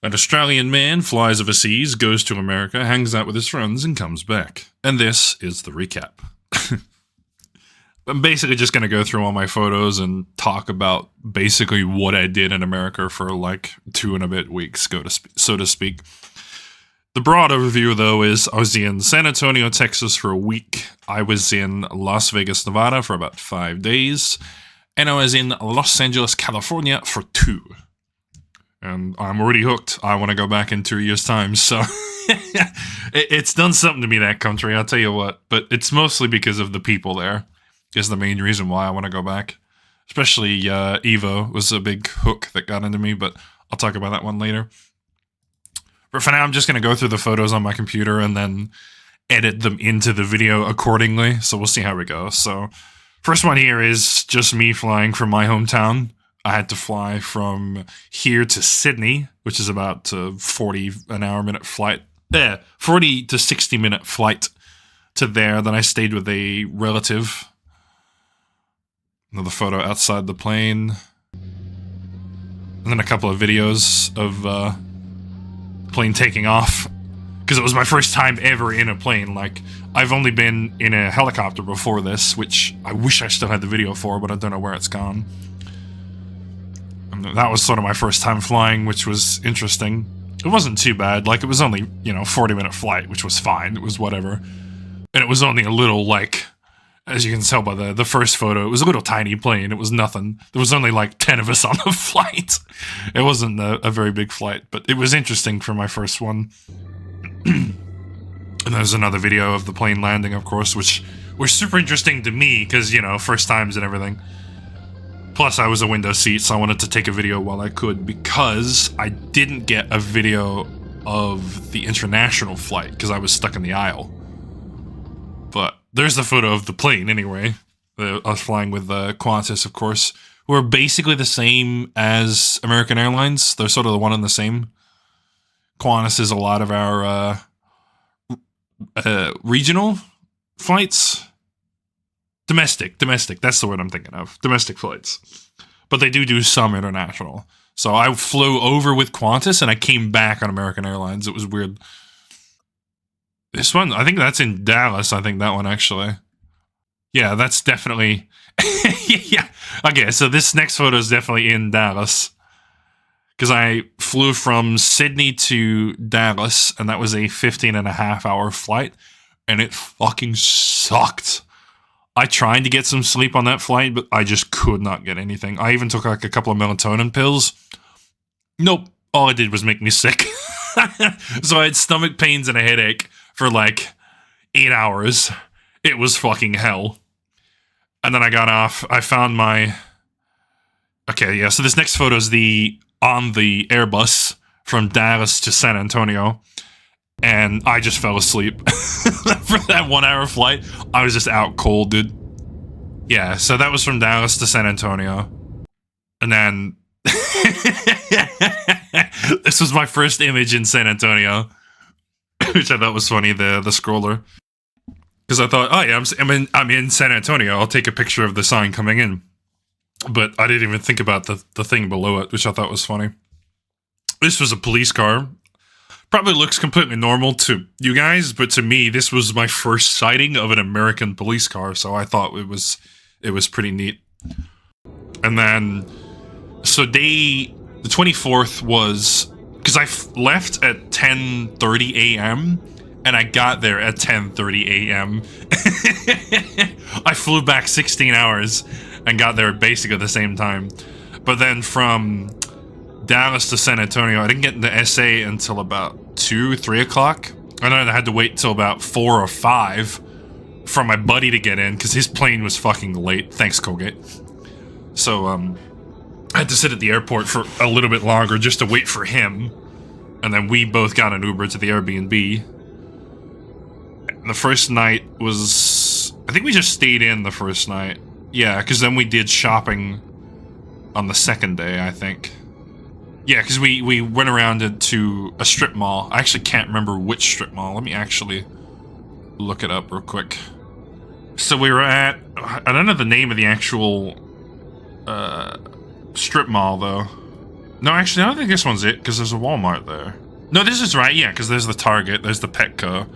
An Australian man flies overseas, goes to America, hangs out with his friends, and comes back. And this is the recap. I'm basically just going to go through all my photos and talk about basically what I did in America for like 2 and a bit weeks, so to speak. The broad overview, though, is I was in San Antonio, Texas for a week. I was in Las Vegas, Nevada for about 5 days. And I was in Los Angeles, California for 2. And I'm already hooked. I want to go back in 2 years' time, so... it's done something to me, that country, I'll tell you what. But it's mostly because of the people there. Is the main reason why I want to go back. Especially Evo was a big hook that got into me, but I'll talk about that one later. But for now, I'm just going to go through the photos on my computer and then edit them into the video accordingly, so we'll see how it goes. So, first one here is just me flying from my hometown. I had to fly from here to Sydney, which is about 40 to 60 minute flight to there. Then I stayed with a relative. Another photo outside the plane. And then a couple of videos of the plane taking off. Because it was my first time ever in a plane. Like, I've only been in a helicopter before this, which I wish I still had the video for, but I don't know where it's gone. And that was sort of my first time flying, which was interesting. It wasn't too bad. Like, it was only, 40-minute flight, which was fine. It was whatever. And it was only a little, like... As you can tell by the first photo, it was a little tiny plane. It was nothing. There was only like 10 of us on the flight. It wasn't a very big flight, but it was interesting for my first one. And there's another video of the plane landing, of course, which was super interesting to me because, first times and everything. Plus, I was a window seat, so I wanted to take a video while I could because I didn't get a video of the international flight because I was stuck in the aisle. But there's the photo of the plane, anyway. I was flying with Qantas, of course, who are basically the same as American Airlines. They're sort of the one and the same. Qantas is a lot of our regional flights. Domestic, that's the word I'm thinking of. Domestic flights. But they do some international. So I flew over with Qantas, and I came back on American Airlines. It was weird. This one, I think that's in Dallas, I think that one, actually. Yeah, that's definitely... yeah. Okay, so this next photo is definitely in Dallas. Because I flew from Sydney to Dallas, and that was a 15-and-a-half-hour flight, and it fucking sucked. I tried to get some sleep on that flight, but I just could not get anything. I even took like a couple of melatonin pills. Nope, all it did was make me sick. So I had stomach pains and a headache for like 8 hours. It was fucking hell. And then I got off. I found my... Okay, yeah, so this next photo is on the Airbus from Dallas to San Antonio. And I just fell asleep for that 1 hour flight. I was just out cold, dude. Yeah, so that was from Dallas to San Antonio. And then... This was my first image in San Antonio. Which I thought was funny, the scroller. Because I thought, oh yeah, I'm in San Antonio. I'll take a picture of the sign coming in. But I didn't even think about the thing below it, which I thought was funny. This was a police car. Probably looks completely normal to you guys, but to me, this was my first sighting of an American police car, so I thought it was pretty neat. And then, so the 24th was, because I left at 10:30 a.m., and I got there at 10:30 a.m. I flew back 16 hours and got there basically at the same time. But then from Dallas to San Antonio, I didn't get into SA until about 2, 3 o'clock. And then I had to wait till about 4 or 5 for my buddy to get in, because his plane was fucking late. Thanks, Colgate. So, I had to sit at the airport for a little bit longer just to wait for him. And then we both got an Uber to the Airbnb. And the first night was... I think we just stayed in the first night. Yeah, because then we did shopping on the second day, I think. Yeah, because we went around to a strip mall. I actually can't remember which strip mall. Let me actually look it up real quick. So we were at... I don't know the name of the actual strip mall, though. No, actually, I don't think this one's it, because there's a Walmart there. No, this is right, yeah, because there's the Target, there's the Petco.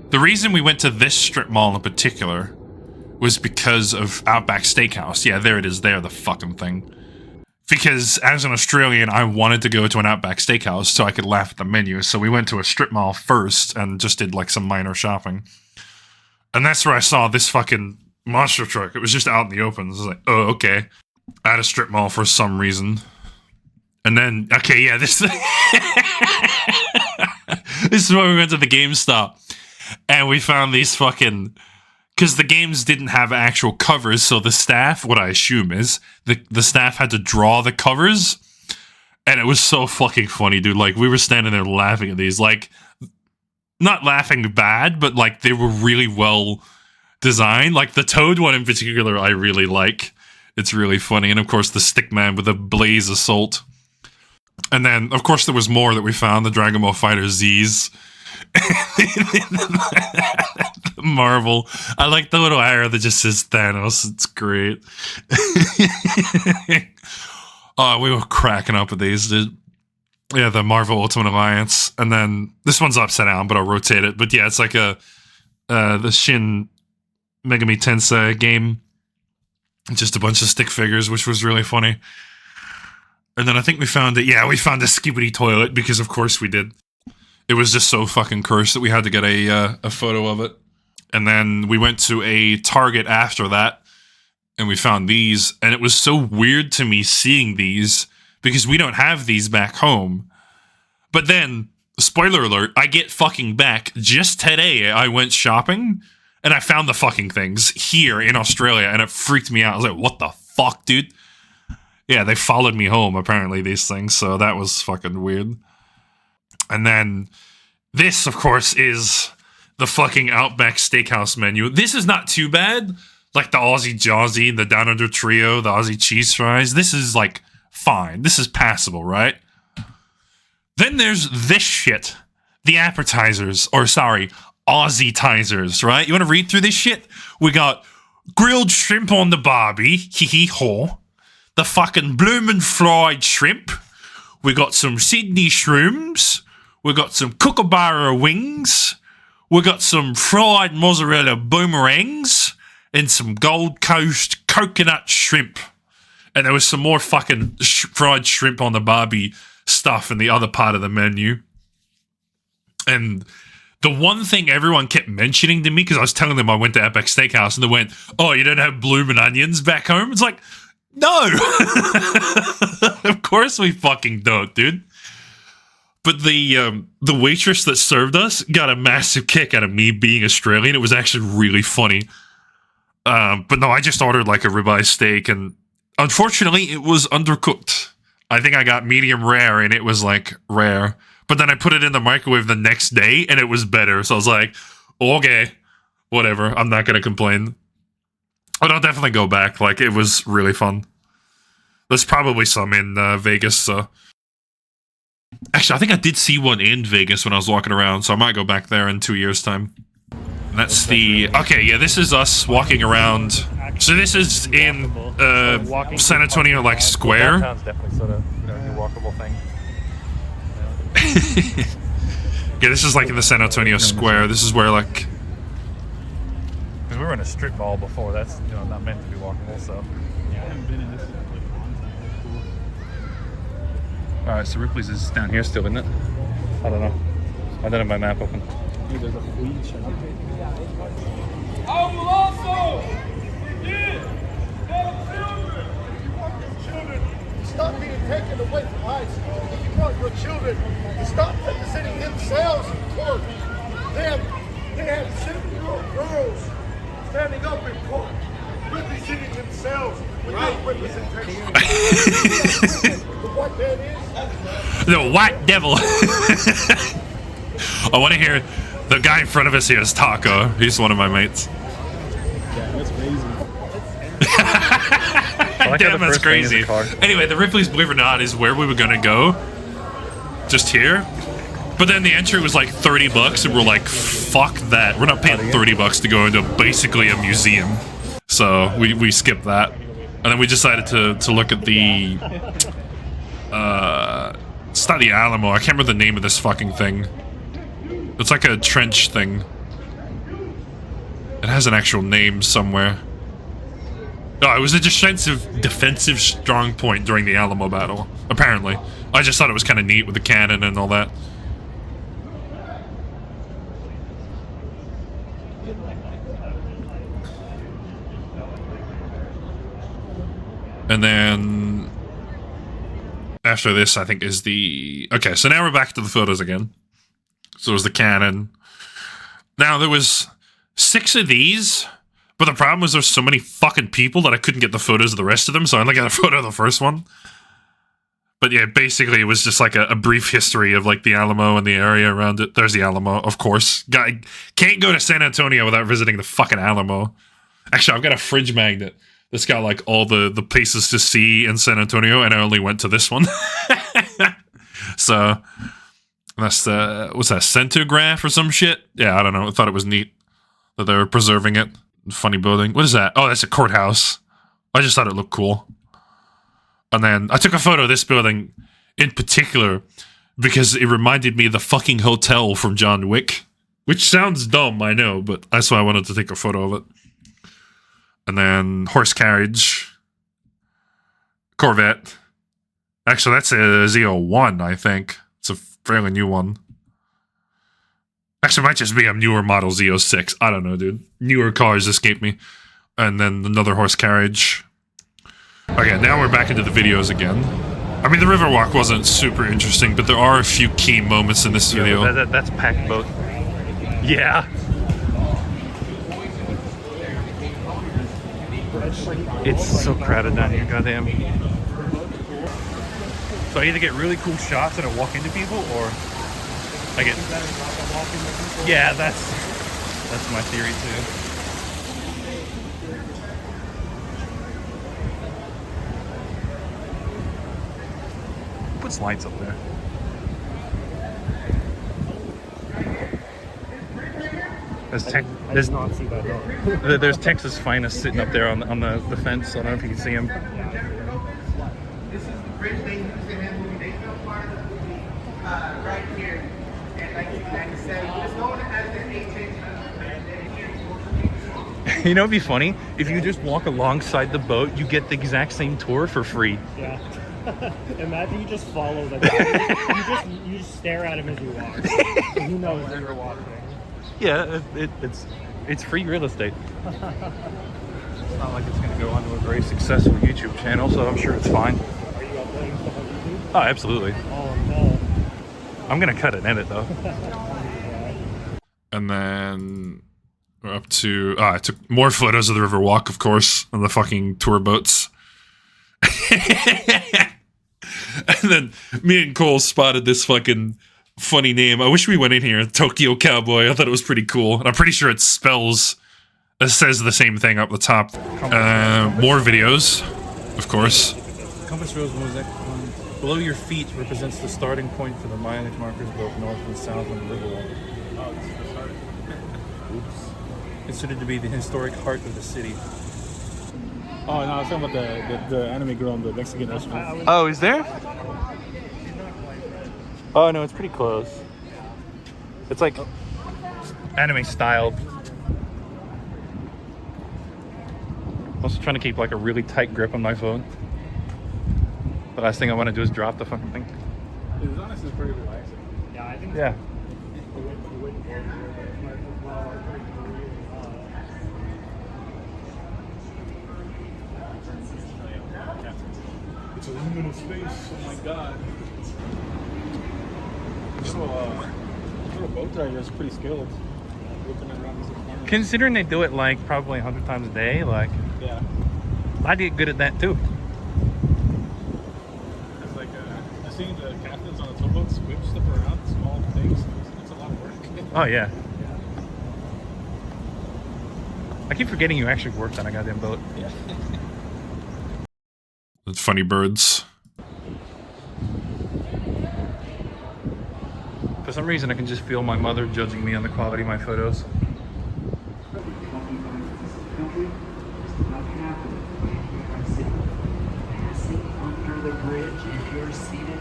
The reason we went to this strip mall in particular was because of Outback Steakhouse. Yeah, there it is there, the fucking thing. Because as an Australian, I wanted to go to an Outback Steakhouse so I could laugh at the menu, so we went to a strip mall first and just did like some minor shopping. And that's where I saw this fucking monster truck. It was just out in the open. I was like, oh, okay. At a strip mall for some reason. And then, okay, yeah, this this is where we went to the GameStop. And we found these fucking... Because the games didn't have actual covers, so the staff, what I assume is, the staff had to draw the covers. And it was so fucking funny, dude. Like, we were standing there laughing at these. Like, not laughing bad, but, like, they were really well designed. Like, the Toad one in particular, I really like. It's really funny. And, of course, the Stickman with the Blaze Assault. And then, of course, there was more that we found. The Dragon Ball Fighter Z's. Marvel. I like the little arrow that just says Thanos. It's great. Oh, we were cracking up at these, dude. Yeah, the Marvel Ultimate Alliance. And then, this one's upside down, but I'll rotate it. But yeah, it's like the Shin Megami Tensei game. Just a bunch of stick figures, which was really funny. And then I think we found it. Yeah, we found a Skibidi toilet because, of course, we did. It was just so fucking cursed that we had to get a photo of it. And then we went to a Target after that, and we found these. And it was so weird to me seeing these because we don't have these back home. But then, spoiler alert, I get fucking back just today. I went shopping, and I found the fucking things here in Australia, and it freaked me out. I was like, what the fuck, dude? Yeah, they followed me home, apparently, these things, so that was fucking weird. And then, this, of course, is the fucking Outback Steakhouse menu. This is not too bad. Like the Aussie Jawsy, the Down Under Trio, the Aussie Cheese Fries. This is, like, fine. This is passable, right? Then there's this shit. The appetizers, or sorry, Aussie-tizers, right? You want to read through this shit? We got grilled shrimp on the barbie, hee-hee-haw. The fucking bloomin' fried shrimp. We got some Sydney shrooms. We got some kookaburra wings. We got some fried mozzarella boomerangs. And some Gold Coast coconut shrimp. And there was some more fucking fried shrimp on the barbie stuff in the other part of the menu. And the one thing everyone kept mentioning to me, because I was telling them I went to Outback Steakhouse, and they went, oh, you don't have bloomin' onions back home? It's like, no! Of course we fucking don't, dude. But the waitress that served us got a massive kick out of me being Australian. It was actually really funny. But no, I just ordered like a ribeye steak, and unfortunately it was undercooked. I think I got medium rare, and it was like rare. But then I put it in the microwave the next day, and it was better. So I was like, okay, whatever. I'm not going to complain. But I'll definitely go back. Like, it was really fun. There's probably some in Vegas, so... Actually, I think I did see one in Vegas when I was walking around, so I might go back there in 2 years' time. And that's the... Okay, yeah, this is us walking around. So this is in San Antonio, like, square. Downtown's definitely sort of, you know, a walkable thing. Yeah, this is like in the San Antonio square. This is where, like... Because we were in a strip mall before. That's, you know, not meant to be walkable, so... Yeah, I haven't been in this like a long time. That's cool. Alright, so Ripley's is down here still, isn't it? I don't know. I don't have my map open. Dude, there's a fleet shop. I will also forgive those children. Stop being taken away from high school. If you want your children to stop representing themselves in court, they have 7-year-old girls standing up in court, representing themselves without representation. The white man is? The white devil. I want to hear the guy in front of us here is Taco. He's one of my mates. Yeah, that's crazy. Damn, that's crazy. Anyway, the Ripley's Believe It or Not is where we were gonna go. Just here. But then the entry was like $30, and we're like, fuck that. We're not paying $30 to go into basically a museum. So we skipped that. And then we decided to look at the It's not the Alamo. I can't remember the name of this fucking thing. It's like a trench thing. It has an actual name somewhere. Oh, it was a defensive strong point during the Alamo battle, apparently. I just thought it was kind of neat with the cannon and all that. And then after this, I think, is the... Okay, so now we're back to the photos again. So it was the cannon. Now, there was 6 of these, but the problem was there's so many fucking people that I couldn't get the photos of the rest of them, so I only got a photo of the first one. But yeah, basically it was just like a brief history of like the Alamo and the area around it. There's the Alamo, of course. Guy can't go to San Antonio without visiting the fucking Alamo. Actually, I've got a fridge magnet that's got like all the places to see in San Antonio, and I only went to this one. So that's the, what's that, Centograph or some shit? Yeah, I don't know. I thought it was neat that they were preserving it. Funny building. What is that? Oh, that's a courthouse. I just thought it looked cool. And then I took a photo of this building in particular because it reminded me of the fucking hotel from John Wick. Which sounds dumb, I know, but that's why I wanted to take a photo of it. And then horse carriage. Corvette. Actually, that's a Z01, I think. It's a fairly new one. Actually, it might just be a newer model Z06. I don't know, dude. Newer cars escape me. And then another horse carriage. Okay, now we're back into the videos again. I mean, the Riverwalk wasn't super interesting, but there are a few key moments in this video. Yeah, that's packed boat. Yeah. It's so crowded down here, goddamn. So I either get really cool shots and I walk into people, or I get... Yeah, that's my theory too. Puts lights up there. There's Texas Finest sitting up there on the fence. I don't know if you can see him. This is the bridge they use to handle baseball part right here. And like you said, it's known as the HH. You know, it'd be funny if you just walk alongside the boat, you get the exact same tour for free. Yeah. Imagine you just follow the guy. you just stare at him as you walk. And he knows that you're watching. Yeah, it's free real estate. It's not like it's going to go onto a very successful YouTube channel, so I'm sure it's fine. Are you uploading stuff on YouTube? Oh, absolutely. Oh no. I'm going to cut and edit though. And then we're up to... I took more photos of the Riverwalk, of course, on the fucking tour boats. And then me and Cole spotted this fucking funny name. I wish we went in here. Tokyo Cowboy. I thought it was pretty cool. And I'm pretty sure it says the same thing up the top. More videos, of course. Compass Rose Mosaic. Below your feet represents the starting point for the mileage markers both north and south on the Riverwalk. Oh, this is the start. Oops. Considered to be the historic heart of the city. Oh, no, I was talking about the anime girl in the Mexican restaurant. Oh, is there? Oh no, it's pretty close. It's like anime styled. Also trying to keep like a really tight grip on my phone. The last thing I want to do is drop the fucking thing. It's honestly pretty relaxing. Yeah, I think Yeah. It's a luminous space. Oh my god. Little boat driver is pretty skilled. Looking around this apartment. Considering they do it like probably 100 times a day, like Yeah. I'd get good at that too. It's like I seen the captains on the towboats whip stuff around, small things. It's a lot of work. Oh yeah. I keep forgetting you actually worked on a goddamn boat. Yeah. It's funny birds. For some reason, I can just feel my mother judging me on the quality of my photos. Passing under the bridge, and you're seated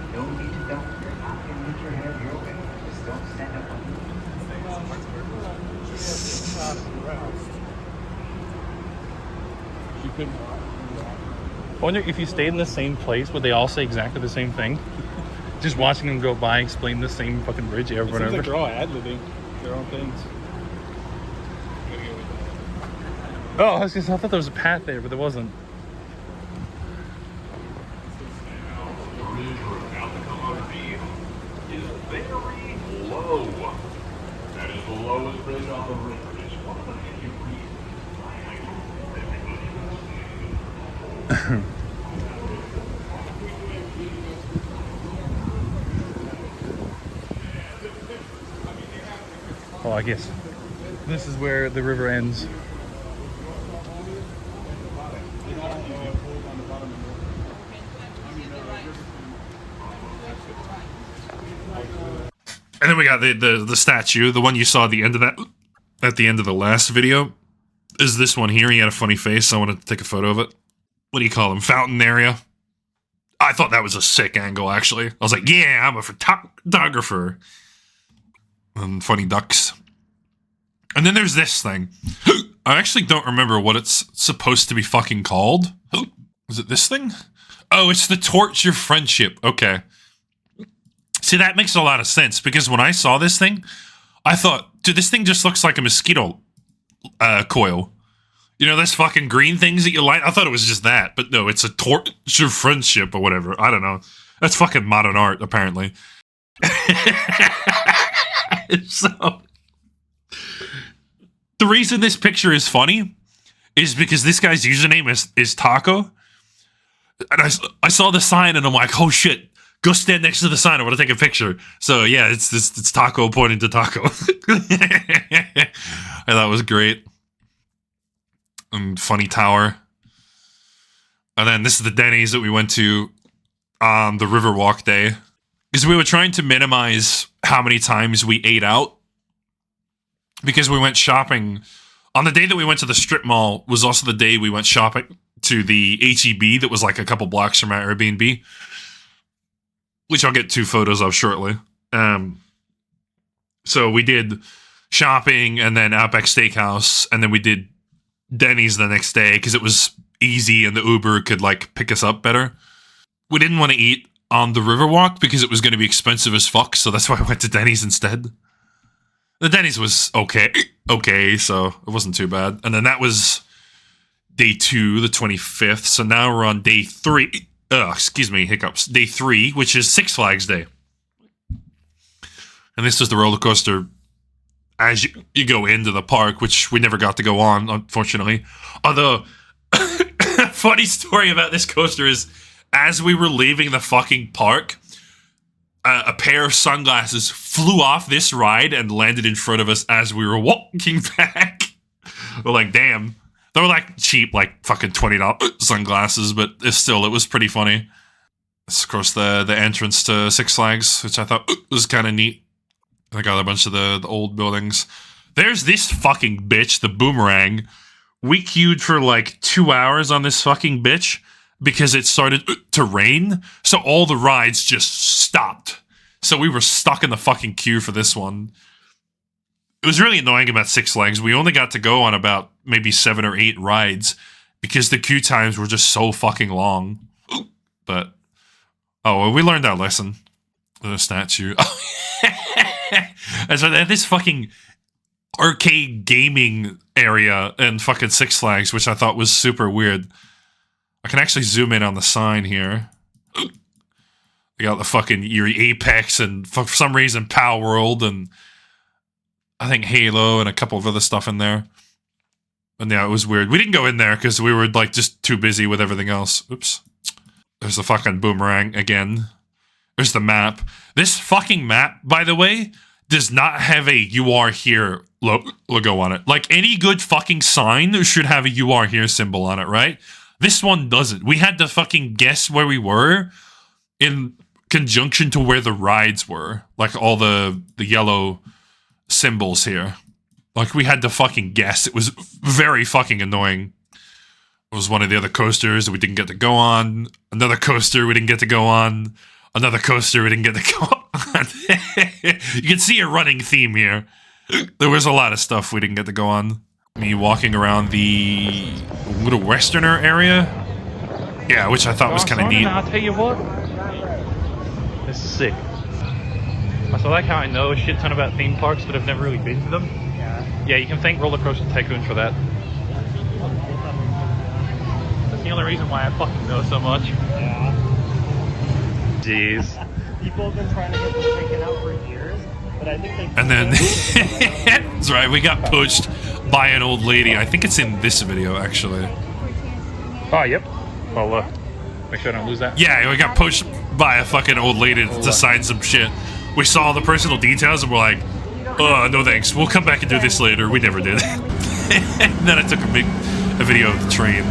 couldn't. I wonder if you stayed in the same place, would they all say exactly the same thing? Just watching them go by, explain the same fucking bridge over It and seems over. like they're all ad-libbing their own things. Oh, I thought there was a path there, but there wasn't. That is the lowest bridge on the river. It's 100 degrees. Oh, I guess this is where the river ends. And then we got the statue, the one you saw at the end of the last video, is this one here. He had a funny face. I wanted to take a photo of it. What do you call him? Fountain area. I thought that was a sick angle, actually. I was like, yeah, I'm a photographer. And funny ducks. And then there's this thing. I actually don't remember what it's supposed to be fucking called. Is it this thing? Oh, it's the torch your friendship. Okay. See, that makes a lot of sense, because when I saw this thing, I thought, dude, this thing just looks like a mosquito coil. You know, this fucking green things that you light? I thought it was just that, but no, it's a torch your friendship or whatever. I don't know. That's fucking modern art, apparently. So, the reason this picture is funny is because this guy's username is Taco. And I saw the sign and I'm like, oh shit. Go stand next to the sign. I want to take a picture. So yeah, it's Taco pointing to Taco. I thought it was great. And funny tower. And then this is the Denny's that we went to on the Riverwalk day. Because we were trying to minimize how many times we ate out. Because we went shopping. On the day that we went to the strip mall was also the day we went shopping to the H-E-B that was like a couple blocks from our Airbnb. Which I'll get 2 photos of shortly. So we did shopping and then Outback Steakhouse, and then we did Denny's the next day because it was easy and the Uber could like pick us up better. We didn't want to eat on the Riverwalk because it was going to be expensive as fuck, so that's why I went to Denny's instead. The Denny's was okay, so it wasn't too bad. And then that was day 2, the 25th, so now we're on day 3. Excuse me, hiccups. Day 3, which is Six Flags Day. And this is the roller coaster as you go into the park, which we never got to go on, unfortunately. Although, funny story about this coaster is, as we were leaving the fucking park, a pair of sunglasses flew off this ride and landed in front of us as we were walking back. We're like, damn. They were like cheap, like fucking $20 sunglasses, but it was pretty funny. It's of course the entrance to Six Flags, which I thought was kind of neat. I got a bunch of the old buildings. There's this fucking bitch, the Boomerang. We queued for like 2 hours on this fucking bitch because it started to rain, so all the rides just stopped. So we were stuck in the fucking queue for this one. It was really annoying about Six Flags. We only got to go on about maybe 7 or 8 rides because the queue times were just so fucking long. But, oh, well, we learned our lesson. The statue. And so they had this fucking arcade gaming area in fucking Six Flags, which I thought was super weird. I can actually zoom in on the sign here. They got the fucking Erie Apex and for some reason Pow World and I think Halo and a couple of other stuff in there. And yeah, it was weird. We didn't go in there because we were like just too busy with everything else. Oops. There's the fucking Boomerang again. There's the map. This fucking map, by the way, does not have a "You Are Here" logo on it. Like any good fucking sign should have a "You Are Here" symbol on it, right? This one doesn't. We had to fucking guess where we were in conjunction to where the rides were. Like all the yellow symbols here. Like we had to fucking guess. It was very fucking annoying. It was one of the other coasters that we didn't get to go on. Another coaster we didn't get to go on. Another coaster we didn't get to go on. You can see a running theme here. There was a lot of stuff we didn't get to go on. me walking around the little westerner area. Yeah, which I thought was kind of neat. I'll tell you what, this is sick. So I like how I know a shit ton about theme parks, but I've never really been to them. Yeah, you can thank Roller Coaster Tycoon for that. That's the only reason why I fucking know so much. Yeah. Jeez. People have been trying to get this taken out for years, but I think they. And then, that's right, we got pushed by an old lady. I think it's in this video, actually. Oh, yep. I'll make sure I don't lose that. Yeah, we got pushed by a fucking old lady to sign some shit. We saw the personal details and we're like, oh, no thanks. We'll come back and do this later. We never did. And then I took a video of the train.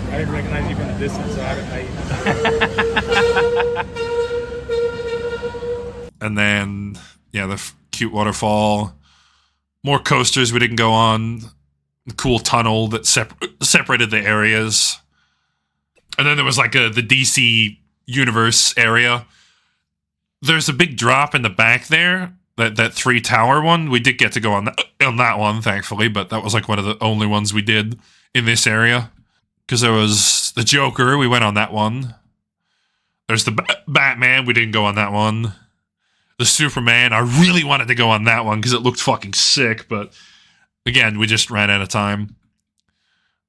I didn't recognize you from the distance, so And then, yeah, the cute waterfall. More coasters we didn't go on. The cool tunnel that separated the areas. And then there was like the DC universe area. There's a big drop in the back there. That 3 tower one. We did get to go on that one, thankfully, but that was like one of the only ones we did in this area. Because there was the Joker, we went on that one. There's the Batman, we didn't go on that one. The Superman, I really wanted to go on that one because it looked fucking sick, but again, we just ran out of time.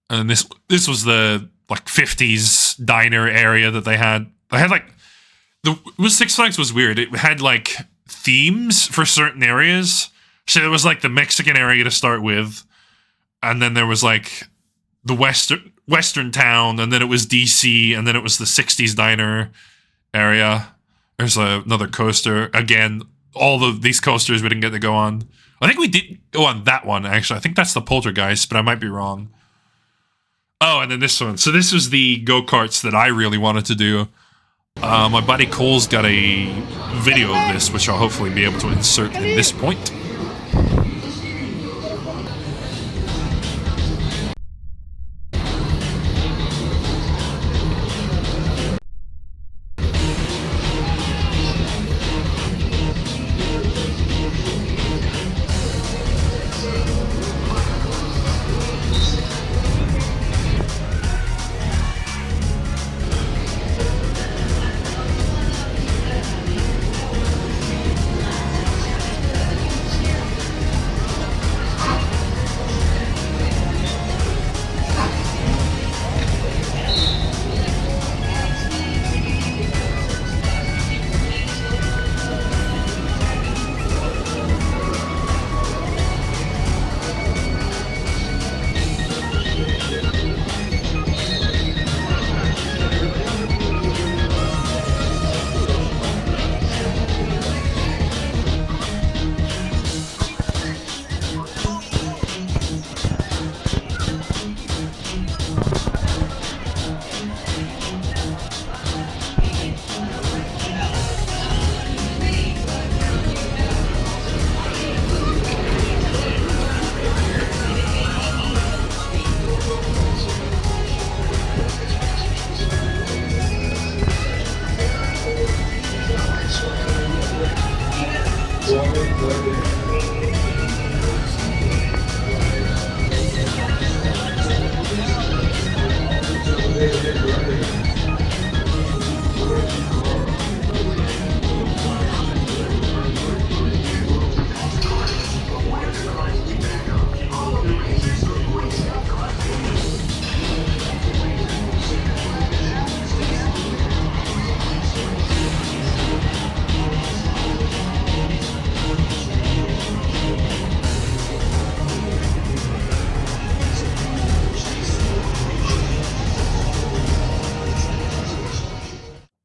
And this was the like 50s diner area that they had. They had like Six Flags was weird. It had like themes for certain areas. So there was like the Mexican area to start with, and then there was like the Western town, and then it was DC, and then it was the 60s diner area. There's another coaster. Again, all of these coasters we didn't get to go on. I think we did go on that one, actually. I think that's the Poltergeist, but I might be wrong. Oh, and then this one. So this was the go-karts that I really wanted to do. My buddy Cole's got a video of this, which I'll hopefully be able to insert in this point.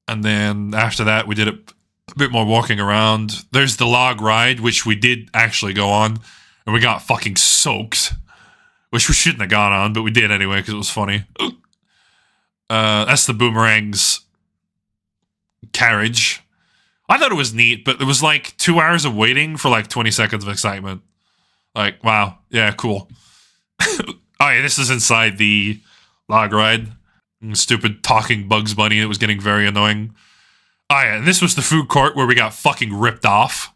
And then after that, we did a bit more walking around. There's the log ride, which we did actually go on. And we got fucking soaked. Which we shouldn't have gone on, but we did anyway, because it was funny. That's the Boomerang's carriage. I thought it was neat, but there was like 2 hours of waiting for like 20 seconds of excitement. Like, wow. Yeah, cool. Oh yeah, this is inside the log ride. Stupid talking Bugs Bunny. It was getting very annoying. Oh yeah, and this was the food court where we got fucking ripped off.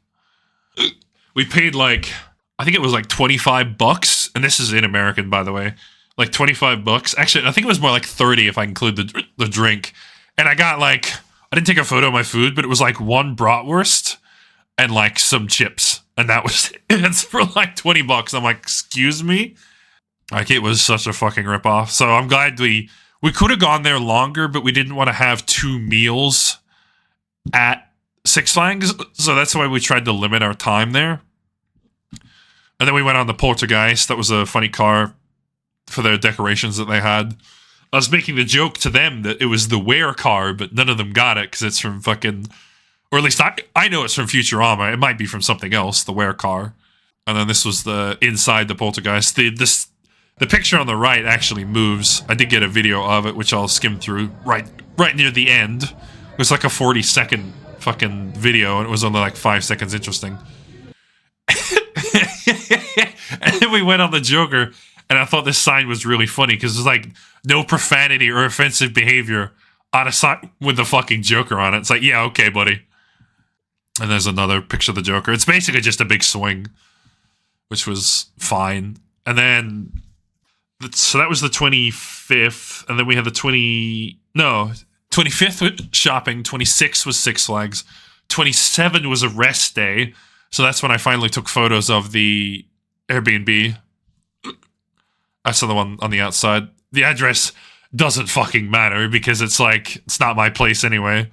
We paid like, I think it was like $25, and this is in American, by the way. Like $25. Actually, I think it was more like 30 if I include the drink. And I got like, I didn't take a photo of my food, but it was like one bratwurst and like some chips. And that was it for like $20. I'm like, excuse me? Like, it was such a fucking ripoff. So I'm glad we could have gone there longer, but we didn't want to have 2 meals at Six Flags. So that's why we tried to limit our time there. And then we went on the Poltergeist. That was a funny car for their decorations that they had. I was making the joke to them that it was the Where car, but none of them got it because it's from fucking... Or at least I know it's from Futurama. It might be from something else, the Where car. And then this was the inside the Poltergeist. The picture on the right actually moves. I did get a video of it, which I'll skim through right near the end. It was like a 40-second fucking video, and it was only like 5 seconds interesting. And then we went on the Joker, and I thought this sign was really funny because it's like no profanity or offensive behavior on a sign with the fucking Joker on it. It's like, yeah, okay, buddy. And there's another picture of the Joker. It's basically just a big swing, which was fine. And then, so that was the 25th, and then we had the 25th was shopping, 26th was Six Flags, 27 was a rest day. So that's when I finally took photos of the Airbnb. I saw the one on the outside. The address doesn't fucking matter because it's like, it's not my place anyway.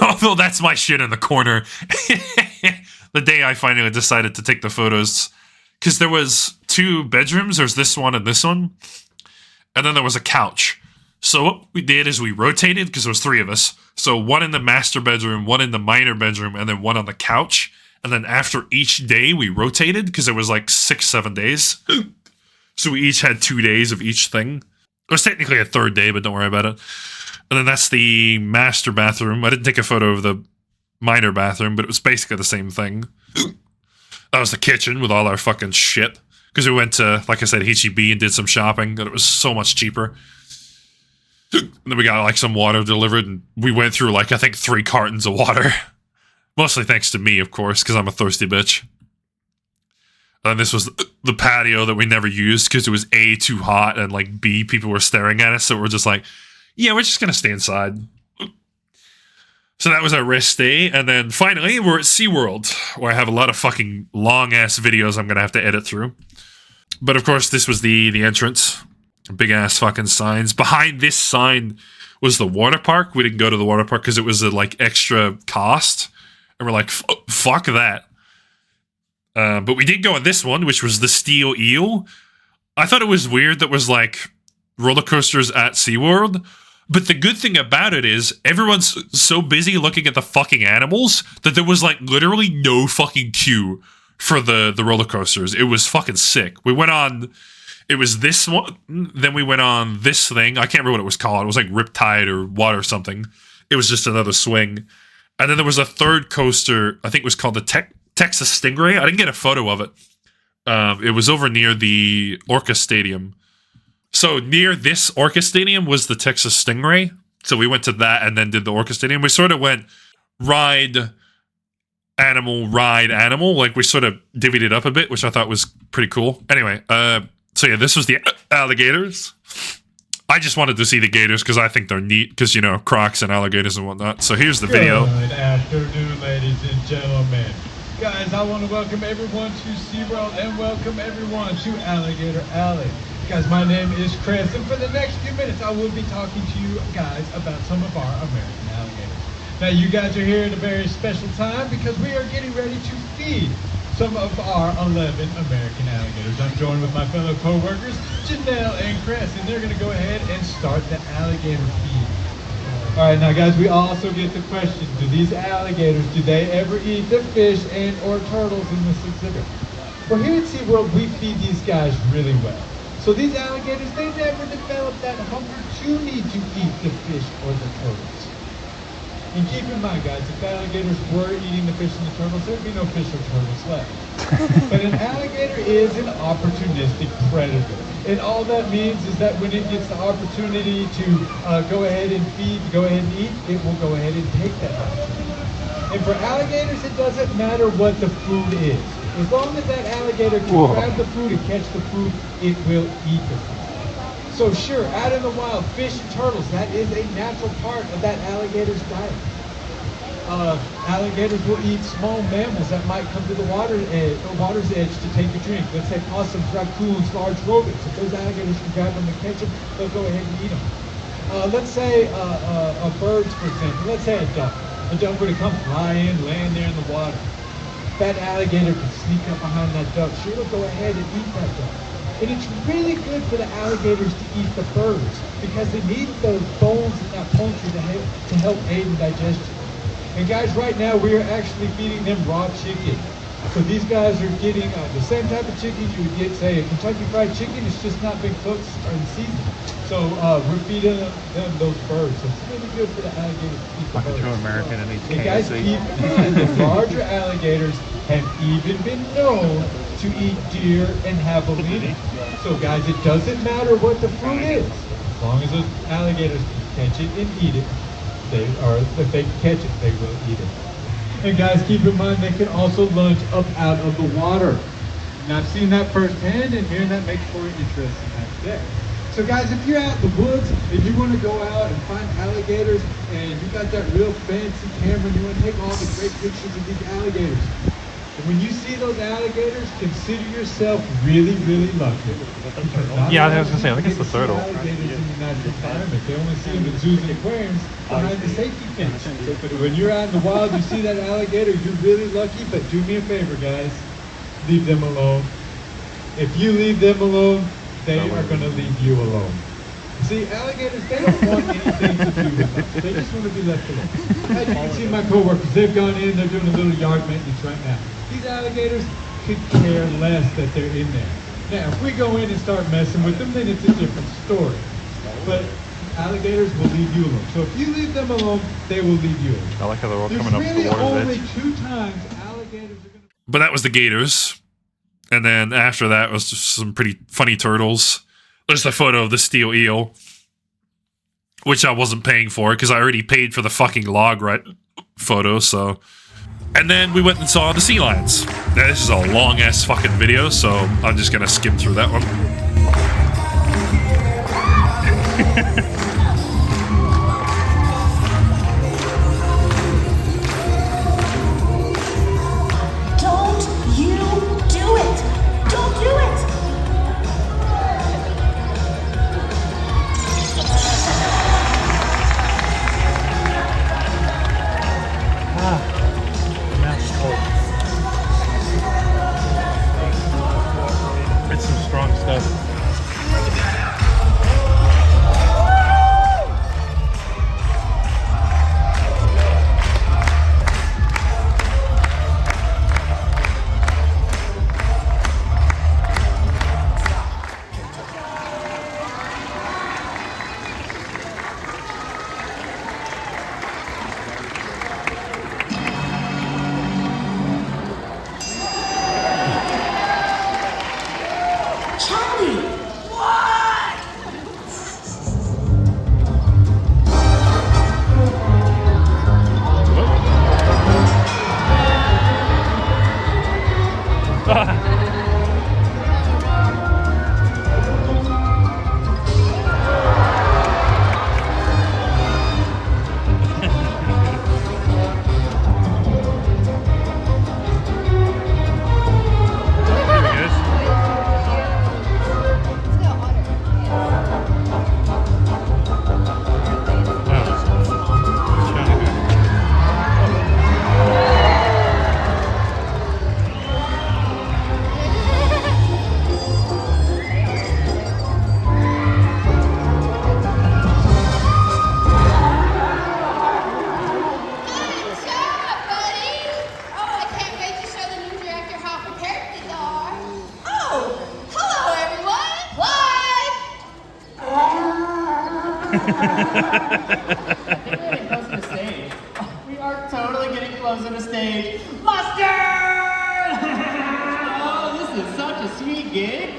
Although that's my shit in the corner. The day I finally decided to take the photos, because there was 2 bedrooms. There's this one and this one. And then there was a couch. So what we did is we rotated, because there was 3 of us. So one in the master bedroom, one in the minor bedroom, and then one on the couch. And then after each day, we rotated, because there was like 6-7 days. So we each had 2 days of each thing. It was technically a 3rd day, but don't worry about it. And then that's the master bathroom. I didn't take a photo of the minor bathroom, but it was basically the same thing. That was the kitchen with all our fucking shit. Because we went to, like I said, H-E-B and did some shopping, and it was so much cheaper. And then we got like some water delivered, and we went through like, I think 3 cartons of water. Mostly thanks to me, of course, because I'm a thirsty bitch. And this was the patio that we never used because it was A, too hot, and like B, people were staring at us, so we're just like, yeah, we're just gonna stay inside. So that was our rest day, and then finally we're at SeaWorld, where I have a lot of fucking long-ass videos I'm gonna have to edit through. But of course, this was the entrance. Big-ass fucking signs. Behind this sign was the water park. We didn't go to the water park because it was a like extra cost. And we're like, fuck that. But we did go on this one, which was the Steel Eel. I thought it was weird that was like roller coasters at SeaWorld. But the good thing about it is everyone's so busy looking at the fucking animals that there was like literally no fucking queue for the roller coasters. It was fucking sick. We went on... It was this one, then we went on this thing. I can't remember what it was called. It was like Riptide or what or something. It was just another swing. And then there was a 3rd coaster, I think it was called the Texas Stingray. I didn't get a photo of it. It was over near the Orca Stadium. So near this Orca Stadium was the Texas Stingray. So we went to that and then did the Orca Stadium. We sort of went ride, animal. Like we sort of divvied it up a bit, which I thought was pretty cool. Anyway, so yeah, this was the alligators. I just wanted to see the gators because I think they're neat because, you know, crocs and alligators and whatnot. So here's the video. Good afternoon, ladies and gentlemen. Guys, I want to welcome everyone to SeaWorld and welcome everyone to Alligator Alley. Guys, my name is Chris, and for the next few minutes, I will be talking to you guys about some of our American alligators. Now, you guys are here at a very special time because we are getting ready to feed some of our 11 American alligators. I'm joined with my fellow co-workers, Janelle and Chris, and they're going to go ahead and start the alligator feed. All right, now guys, we also get the question, do these alligators, do they ever eat the fish and or turtles in this exhibit? Well, here at SeaWorld, we feed these guys really well. So these alligators, they never develop that hunger to need to eat the fish or the turtles. And keep in mind, guys, if alligators were eating the fish and the turtles, there would be no fish or turtles left. But an alligator is an opportunistic predator. And all that means is that when it gets the opportunity to go ahead and feed, go ahead and eat, it will go ahead and take that opportunity. And for alligators, it doesn't matter what the food is. As long as that alligator can grab the food and catch the food, it will eat the food. So sure, out in the wild, fish and turtles, that is a natural part of that alligator's diet. Alligators will eat small mammals that might come to the water's edge to take a drink. Let's say possums, raccoons, large rodents. If those alligators can grab them and catch them, they'll go ahead and eat them. Let's say birds, for example. Let's say a duck. A duck were to come fly in, land there in the water. That alligator can sneak up behind that duck. Sure, it'll go ahead and eat that duck. And it's really good for the alligators to eat the birds because they need those bones in that poultry to help aid in digestion. And guys, right now we are actually feeding them raw chicken. So these guys are getting the same type of chicken you would get, say, a Kentucky Fried Chicken. It's just not been cooked or seasoned. So we're feeding them those birds. So it's really good for the alligators to eat the birds. True American and eats And guys, keep in mind that larger alligators have even been known to eat deer and javelina. So guys, it doesn't matter what the food is. As long as those alligators can catch it and eat it, if they can catch it, they will eat it. And guys, keep in mind they can also lunge up out of the water. And I've seen that firsthand, and hearing that makes for an interesting aspect. So guys, if you're out in the woods and you want to go out and find alligators, and you got that real fancy camera and you want to take all the great pictures of these alligators, and when you see those alligators, consider yourself really, really lucky. Yeah, I was gonna say, I think it's the turtle. Alligators in the natural environment. They only see them in zoos and aquariums behind the safety fence. But when you're out in the wild, you see that alligator, you're really lucky. But do me a favor, guys, leave them alone. If you leave them alone, they are going to leave you alone. See, alligators, they don't want anything to do with us. They just want to be left alone. As you can see, my coworkers, they've gone in, they're doing a little yard maintenance right now. These alligators could care less that they're in there. Now, if we go in and start messing with them, then it's a different story. But alligators will leave you alone. So if you leave them alone, they will leave you alone. I like how they're all There's coming up really to the water's only edge. 2 times alligators are going to... But that was the gators. And then after that was just some pretty funny turtles. There's a photo of the steel eel, which I wasn't paying for because I already paid for the fucking log photo, so... And then we went and saw the sea lions. Now, this is a long-ass fucking video, so I'm just gonna skim through that one. Don't you do it! Don't do it! It's some strong stuff. Charlie! We are totally getting closer to stage. Mustard! Oh, this is such a sweet gig.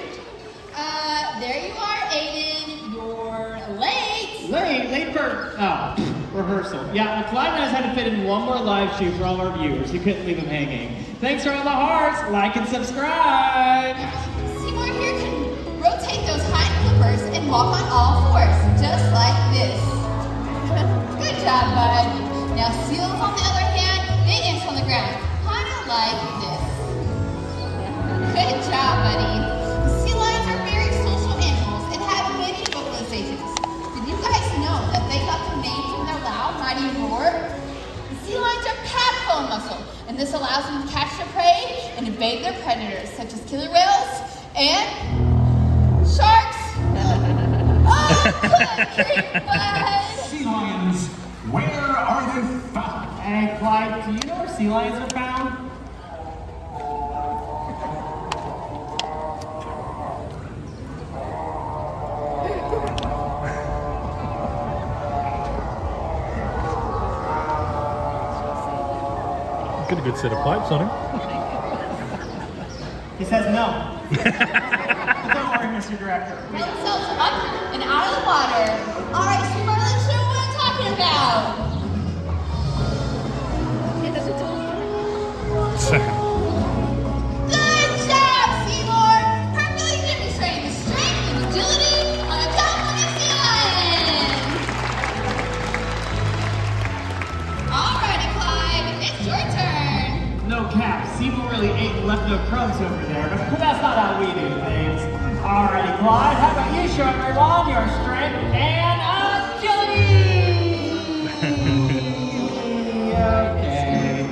there you are, Aiden. You're late. Late for rehearsal. Yeah, well, Clyde and I just had to fit in one more live shoot for all our viewers. You couldn't leave them hanging. Thanks for all the hearts. Like and subscribe. Seymour here can rotate those hind flippers and walk on all fours, just like this. Good job, bud. Now seals, on the other hand, they inch on the ground, kind of like this. Good job, buddy. Sea lions are very social animals and have many vocalizations. Did you guys know that they got the name from their loud, mighty roar? The sea lions are pad bone muscle, and this allows them to catch their prey and evade their predators, such as killer whales and sharks. Oh, good grief, bud. Sea lions, where are they found? Hey, Clyde, do you know where sea lions are found? Got a good set of pipes on him. He says no. Don't worry, Mr. Director. Pull themselves up and out of the water. All right, Seymour, let's show what I'm talking about. Good job, Seymour. Perfectly demonstrating the strength and agility on a California sea lion. All righty, Clyde, it's your turn. No cap, Seymour really ate and left no crumbs over there, but that's not how we do things. Alrighty, Clyde, how about you show everyone your strength and agility? Okay.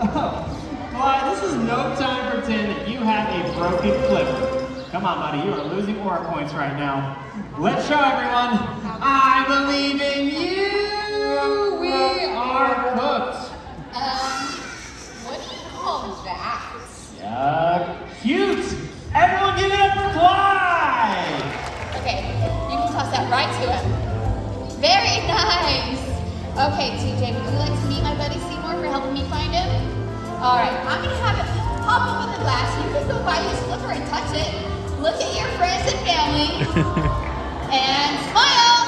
Oh, Clyde, this is no time to pretend that you have a broken flipper. Come on, buddy, you are losing aura points right now. Let's show everyone. I believe in you. We are cooked. What do you call that? Cute! Everyone give it up for Clyde! Okay, you can toss that right to him. Very nice. Okay, TJ, would you like to meet my buddy Seymour for helping me find him? All right, I'm gonna have it pop open the glass. You can go buy his flipper and touch it. Look at your friends and family. And smile.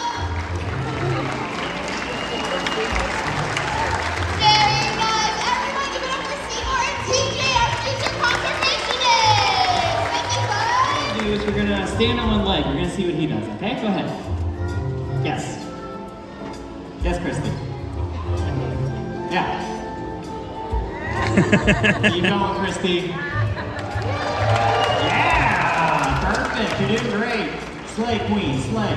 Very nice. Everyone give it up for Seymour and TJ, our future conservationists. Thank you, bud. Do is we're gonna stand on one leg. We're gonna see what he does, okay? Go ahead. Yes. Yes, Christy. Yeah. Keep going, Christy. Yeah! Perfect. You're doing great. Slay, queen. Slay.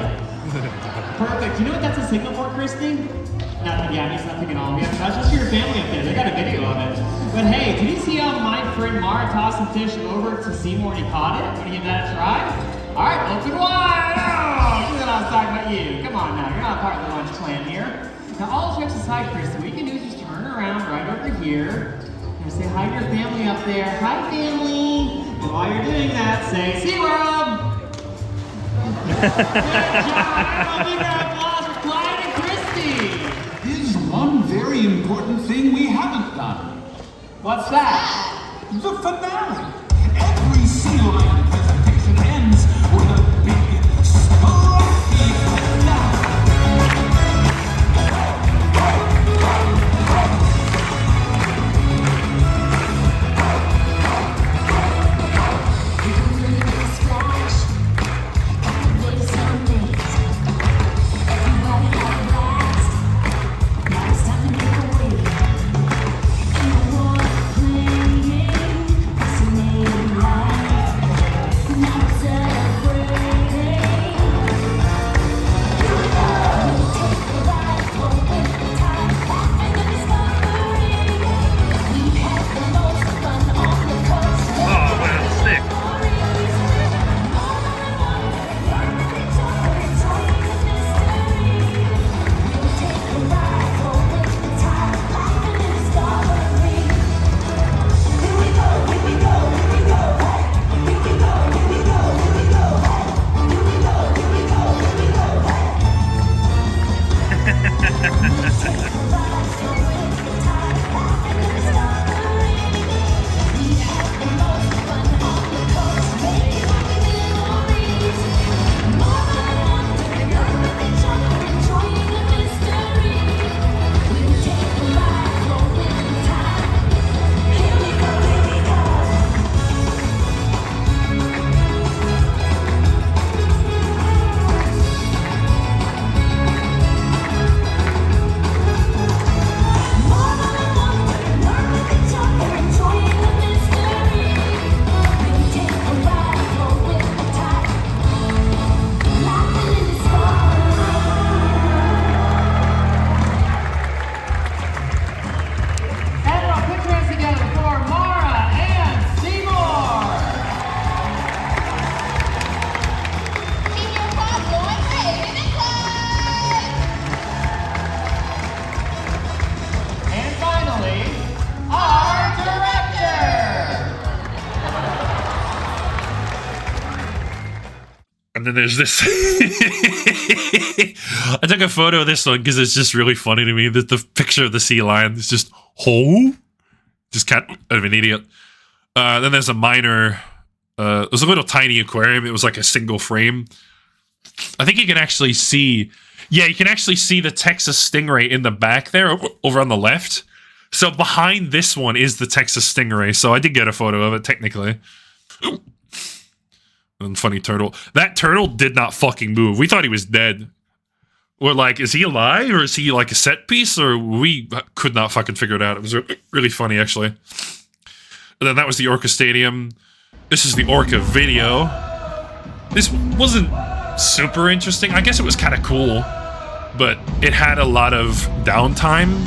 Perfect. You know what that's a signal for, Christy? Nothing, yeah, he's nothing at all. Yeah, that's just your family up there. They got a video of it. But hey, did you see how my friend Mara tossed some fish over to Seymour and he caught it? Want to give that a try? All right, open wide. Oh, you thought I was talking about you. Come on now, you're not part of the lunch plan here. Now, all jokes aside, Christy, what you can do is just turn around right over here and say hi to your family up there. Hi, family. And while you're doing that, say SeaWorld. Good job. Everyone give her an applause for Clyde and Christy. There's one very important thing we haven't done. What's that? The finale. Every sea lion presentation ends with a big, splashy finale. Fascinating. And then there's this. I took a photo of this one because it's just really funny to me. The picture of the sea lion is just, just kind of an idiot. Then there's a minor, it was a little tiny aquarium. It was like a single frame. I think you can actually see, you can actually see the Texas stingray in the back there over on the left. So behind this one is the Texas stingray. So I did get a photo of it technically. And funny turtle. That turtle did not fucking move. We thought he was dead. We're like, is he alive or is he like a set piece? Or we could not fucking figure it out. It was really funny, actually. And then that was the Orca Stadium. This is the Orca video. This wasn't super interesting. I guess it was kind of cool, but it had a lot of downtime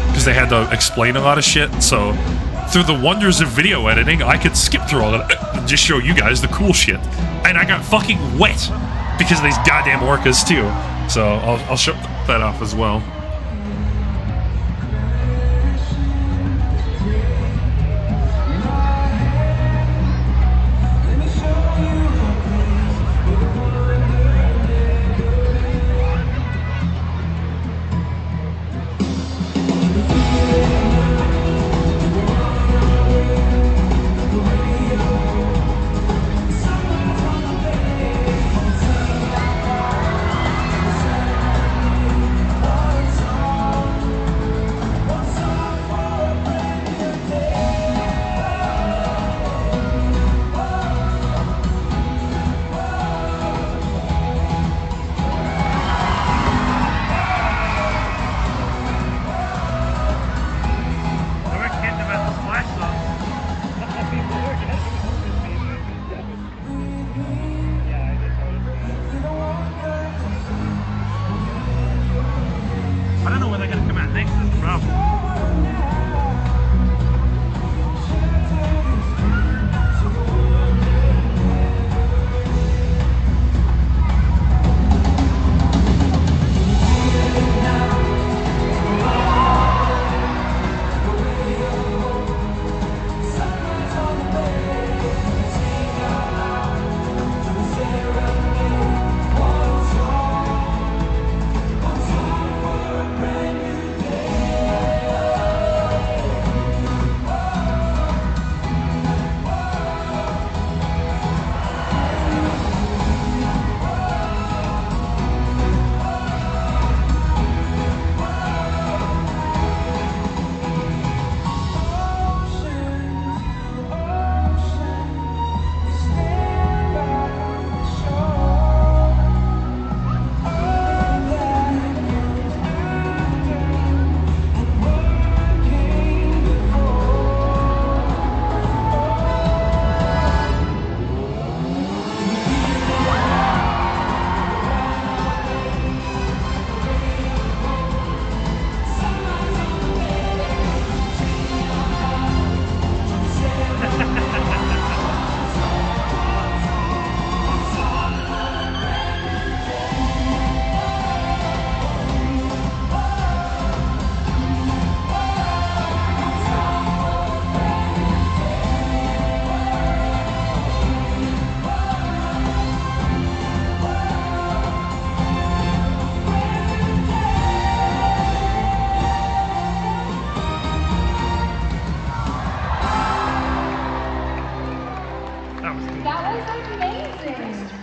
because they had to explain a lot of shit. So through the wonders of video editing, I could skip through all of it and just show you guys the cool shit. And I got fucking wet because of these goddamn orcas too. So I'll show that off as well. I don't know when they're going to come out next, is the problem.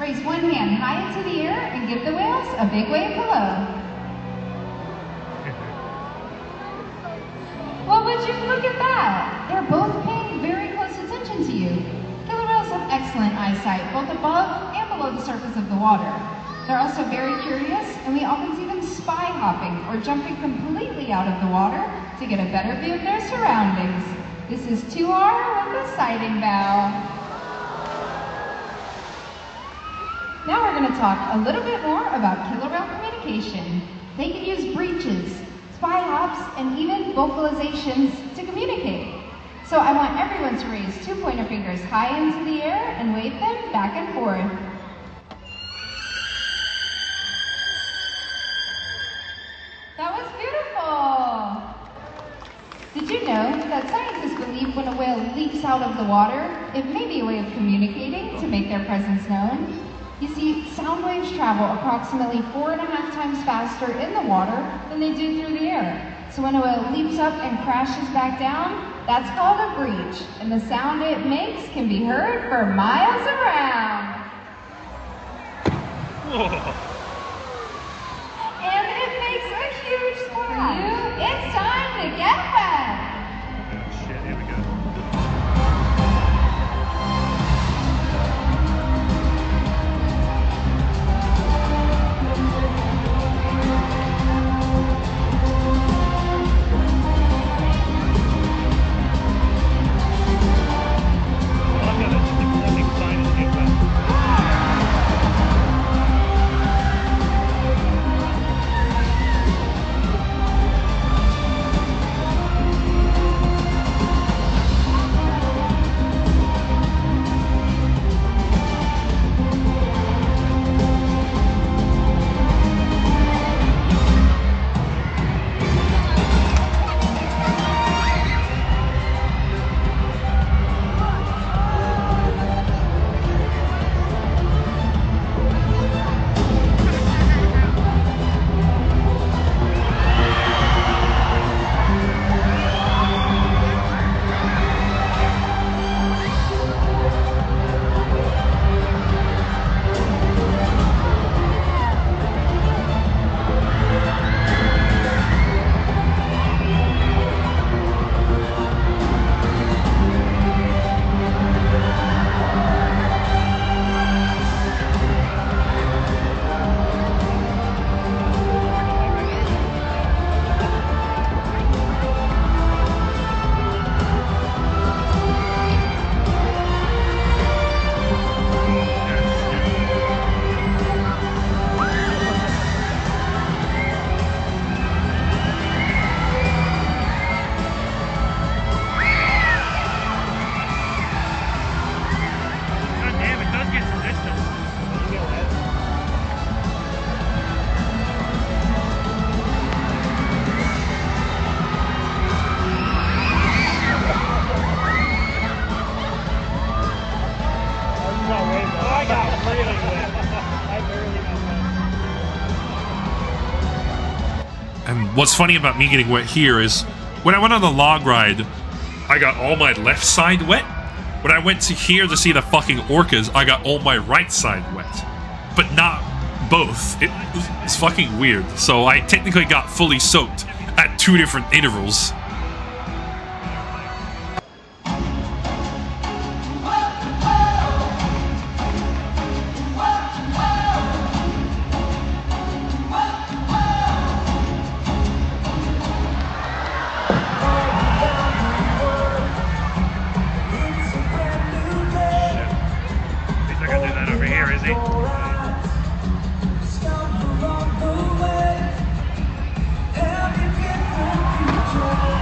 Raise one hand high into the air and give the whales a big wave hello. Well, would you look at that? They're both paying very close attention to you. Killer whales have excellent eyesight, both above and below the surface of the water. They're also very curious, and we often see them spy hopping or jumping completely out of the water to get a better view of their surroundings. This is 2R with a sighting bow. Now we're going to talk a little bit more about killer whale communication. They can use breaches, spy hops, and even vocalizations to communicate. So I want everyone to raise 2 pointer fingers high into the air and wave them back and forth. That was beautiful! Did you know that scientists believe when a whale leaps out of the water, it may be a way of communicating to make their presence known? You see, sound waves travel approximately 4.5 times faster in the water than they do through the air. So when a whale leaps up and crashes back down, that's called a breach, and the sound it makes can be heard for miles around. And it makes a huge splash. For you, it's time to get wet. Shit, here we go. And what's funny about me getting wet here is when I went on the log ride, I got all my left side wet. When I went to here to see the fucking orcas, I got all my right side wet. But not both. It's fucking weird. So I technically got fully soaked at 2 different intervals. Help you get through the future.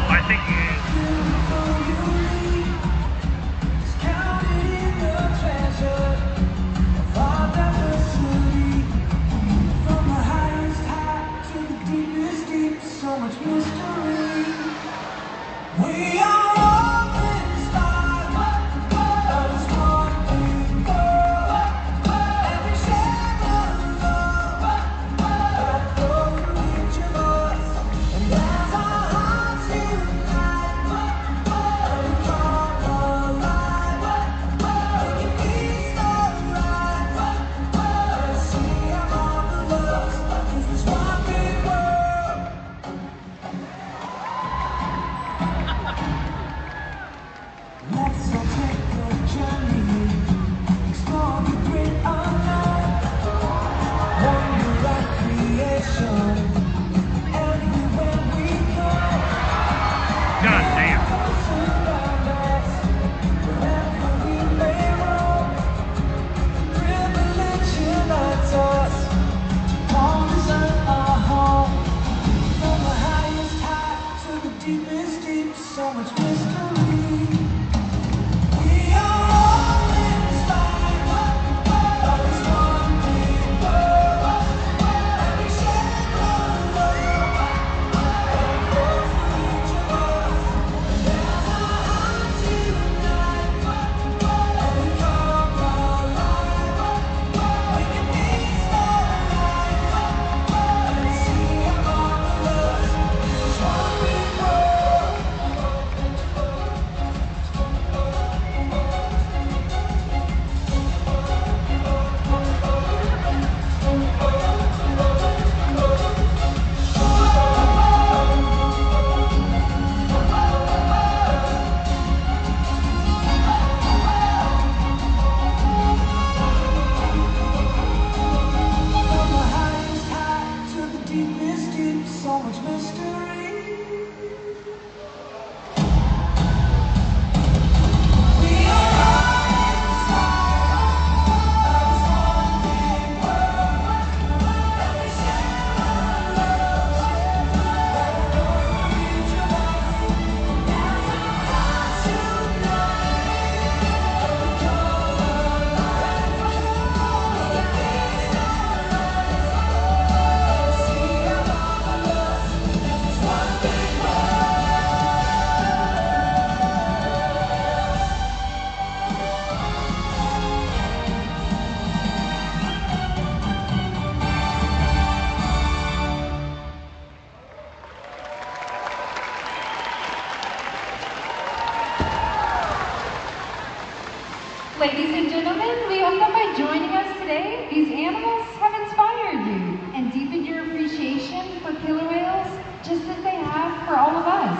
animals have inspired you and deepened your appreciation for killer whales just as they have for all of us.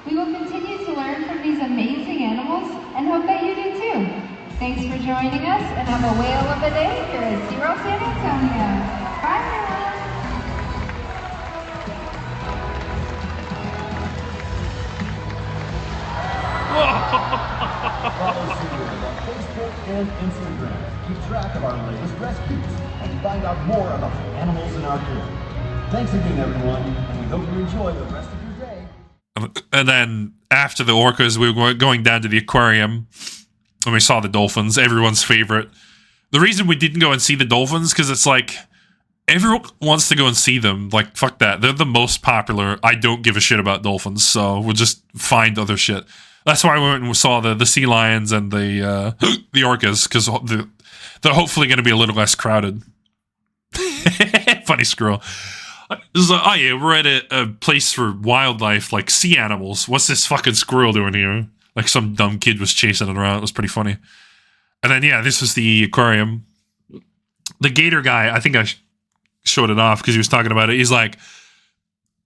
We will continue to learn from these amazing animals and hope that you do too. Thanks for joining us and have a whale of a day here at SeaWorld San Antonio. Bye everyone. Follow SeaWorld on Facebook and Instagram. Keep track of our latest rescues and find out more about the animals in our pool. Thanks again, everyone, and we hope you enjoy the rest of your day. And then after the orcas, we were going down to the aquarium and we saw the dolphins, everyone's favorite. The reason we didn't go and see the dolphins, because it's like, everyone wants to go and see them. Like, fuck that. They're the most popular. I don't give a shit about dolphins, so we'll just find other shit. That's why we went and saw the sea lions and the orcas, because they're hopefully going to be a little less crowded. Funny squirrel. It's like, oh yeah, we're at a place for wildlife, like sea animals. What's this fucking squirrel doing here? Like some dumb kid was chasing it around. It was pretty funny. And then, yeah, this was the aquarium. The gator guy, I think I showed it off because he was talking about it. He's like,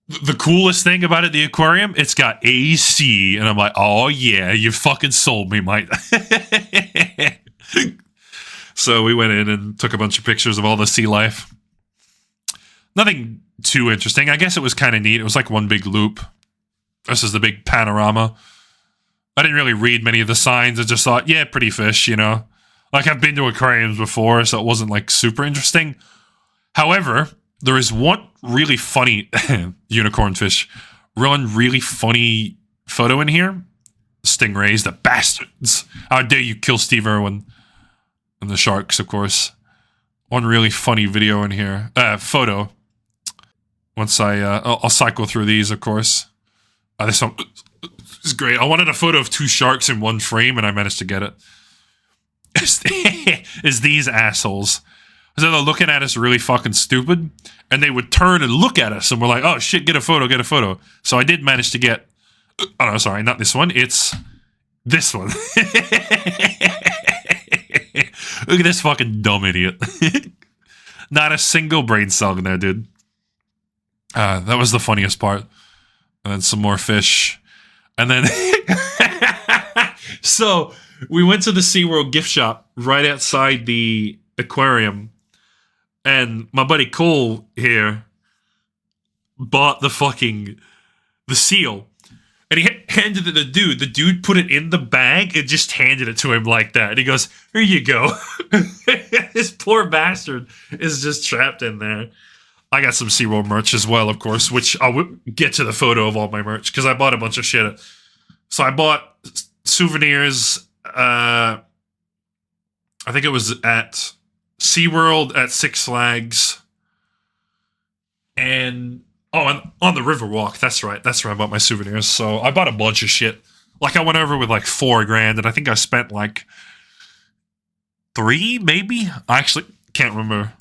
the coolest thing about it, the aquarium, it's got AC. And I'm like, oh yeah, you fucking sold me, mate. So we went in and took a bunch of pictures of all the sea life. Nothing too interesting. I guess it was kind of neat. It was like one big loop. This is the big panorama. I didn't really read many of the signs. I just thought, yeah, pretty fish, you know. Like, I've been to aquariums before, so it wasn't, like, super interesting. However, there is one really funny unicorn fish. One really funny photo in here. Stingrays, the bastards. How dare you kill Steve Irwin. And the sharks, of course. One really funny video in here. Photo. Once I'll cycle through these, of course. This one is great. I wanted a photo of two sharks in one frame, and I managed to get it. It's these assholes. So they're looking at us really fucking stupid, and they would turn and look at us, and we're like, oh shit, get a photo, get a photo. So I did manage to get... Oh no, sorry, not this one. It's this one. Look at this fucking dumb idiot. Not a single brain cell in there, dude. That was the funniest part. And then some more fish. And then... So, we went to the SeaWorld gift shop right outside the aquarium. And my buddy Cole here bought the seal. And he handed it to the dude. The dude put it in the bag and just handed it to him like that. And he goes, here you go. This poor bastard is just trapped in there. I got some SeaWorld merch as well, of course, which I'll get to the photo of all my merch, because I bought a bunch of shit. So I bought souvenirs. I think it was at SeaWorld, at Six Flags, and on the Riverwalk. That's right. That's where I bought my souvenirs. So I bought a bunch of shit. Like, I went over with like $4,000, and I think I spent like $3,000, maybe. I actually can't remember.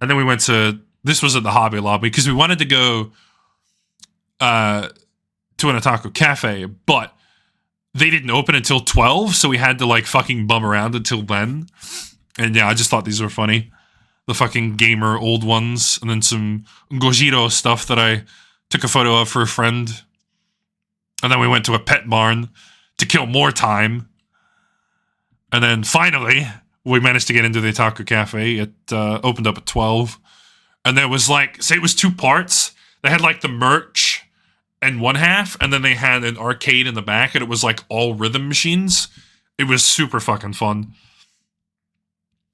And then we went to... This was at the Hobby Lobby, because we wanted to go to an Otaku Cafe, but they didn't open until 12, so we had to, like, fucking bum around until then. And yeah, I just thought these were funny. The fucking gamer old ones, and then some Gojiro stuff that I took a photo of for a friend. And then we went to a pet barn to kill more time. And then finally, we managed to get into the Otaku Cafe. It opened up at 12. And there was like, say it was 2 parts. They had like the merch in one half, and then they had an arcade in the back, and it was like all rhythm machines. It was super fucking fun.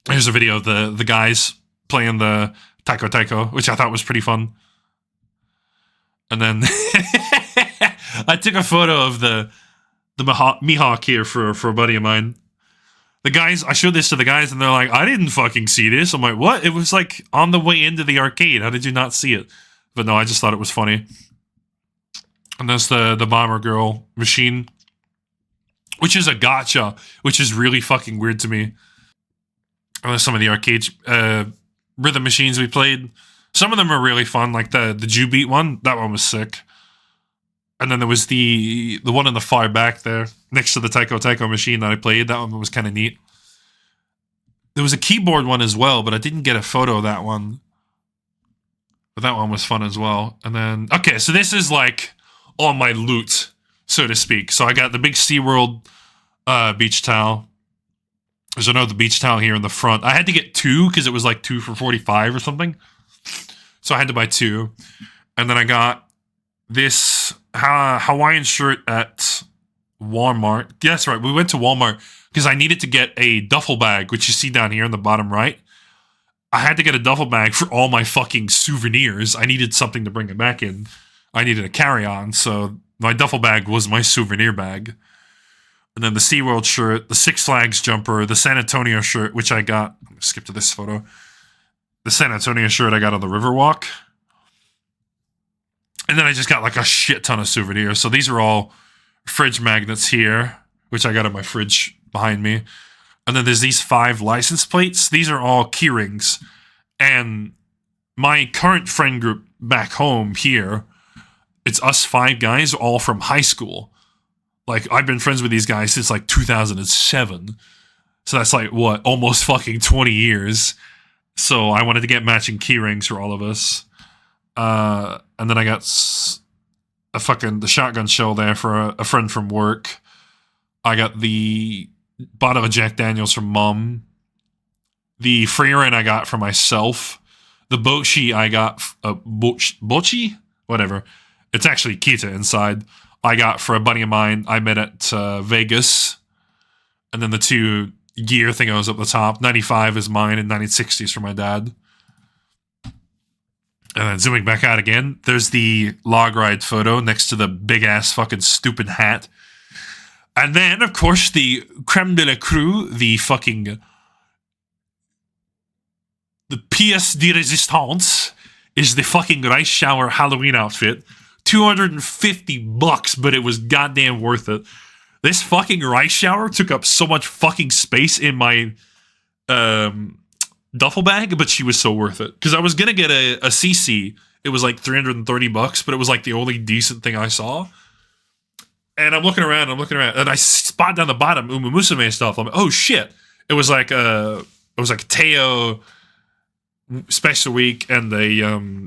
Here's a video of the guys playing the Taiko Taiko, which I thought was pretty fun. And then I took a photo of the Mihawk here for a buddy of mine. The guys, I showed this to the guys, and they're like, I didn't fucking see this. I'm like, what? It was like on the way into the arcade. How did you not see it? But no, I just thought it was funny. And there's the Bomber Girl machine, which is a gacha, which is really fucking weird to me. And there's some of the arcade rhythm machines we played. Some of them are really fun, like the Ju-Beat one. That one was sick. And then there was the one in the far back there, next to the Taiko Taiko machine that I played. That one was kind of neat. there was a keyboard one as well, but I didn't get a photo of that one. But that one was fun as well. And then, okay, so this is like all my loot, so to speak. So I got the big SeaWorld beach towel. There's another beach towel here in the front. I had to get 2 because it was like 2 for $45 or something. So I had to buy 2. And then I got this Hawaiian shirt at Walmart. Yeah, that's right. We went to Walmart because I needed to get a duffel bag, which you see down here in the bottom right. I had to get a duffel bag for all my fucking souvenirs. I needed something to bring it back in. I needed a carry-on, so my duffel bag was my souvenir bag. And then the SeaWorld shirt, the Six Flags jumper, the San Antonio shirt, which I got... I'm going to skip to this photo. The San Antonio shirt I got on the Riverwalk. And then I just got like a shit ton of souvenirs. So these are all fridge magnets here, which I got in my fridge behind me. And then there's these 5 license plates. These are all key rings. And my current friend group back home here, it's us 5 guys, all from high school. Like, I've been friends with these guys since like 2007. So that's like, what, almost fucking 20 years. So I wanted to get matching key rings for all of us. And then I got the shotgun shell there for a friend from work. I got the bottle of Jack Daniels from Mom. The Freerin I got for myself. The Bochi I got... Bochi? Whatever. It's actually Kita inside. I got for a buddy of mine I met at Vegas. And then the 2 gear thingos up the top. 95 is mine and 1960 is for my dad. And then zooming back out again, there's the log ride photo next to the big-ass fucking stupid hat. And then, of course, the creme de la creme, the pièce de résistance, is the fucking rice shower Halloween outfit. $250, but it was goddamn worth it. This fucking rice shower took up so much fucking space in my duffel bag, but she was so worth it. Because I was gonna get a CC. It was like $330, but it was like the only decent thing I saw. And I'm looking around, and I spot down the bottom Uma Musume stuff. I'm like, oh shit! It was like a Teo special week and a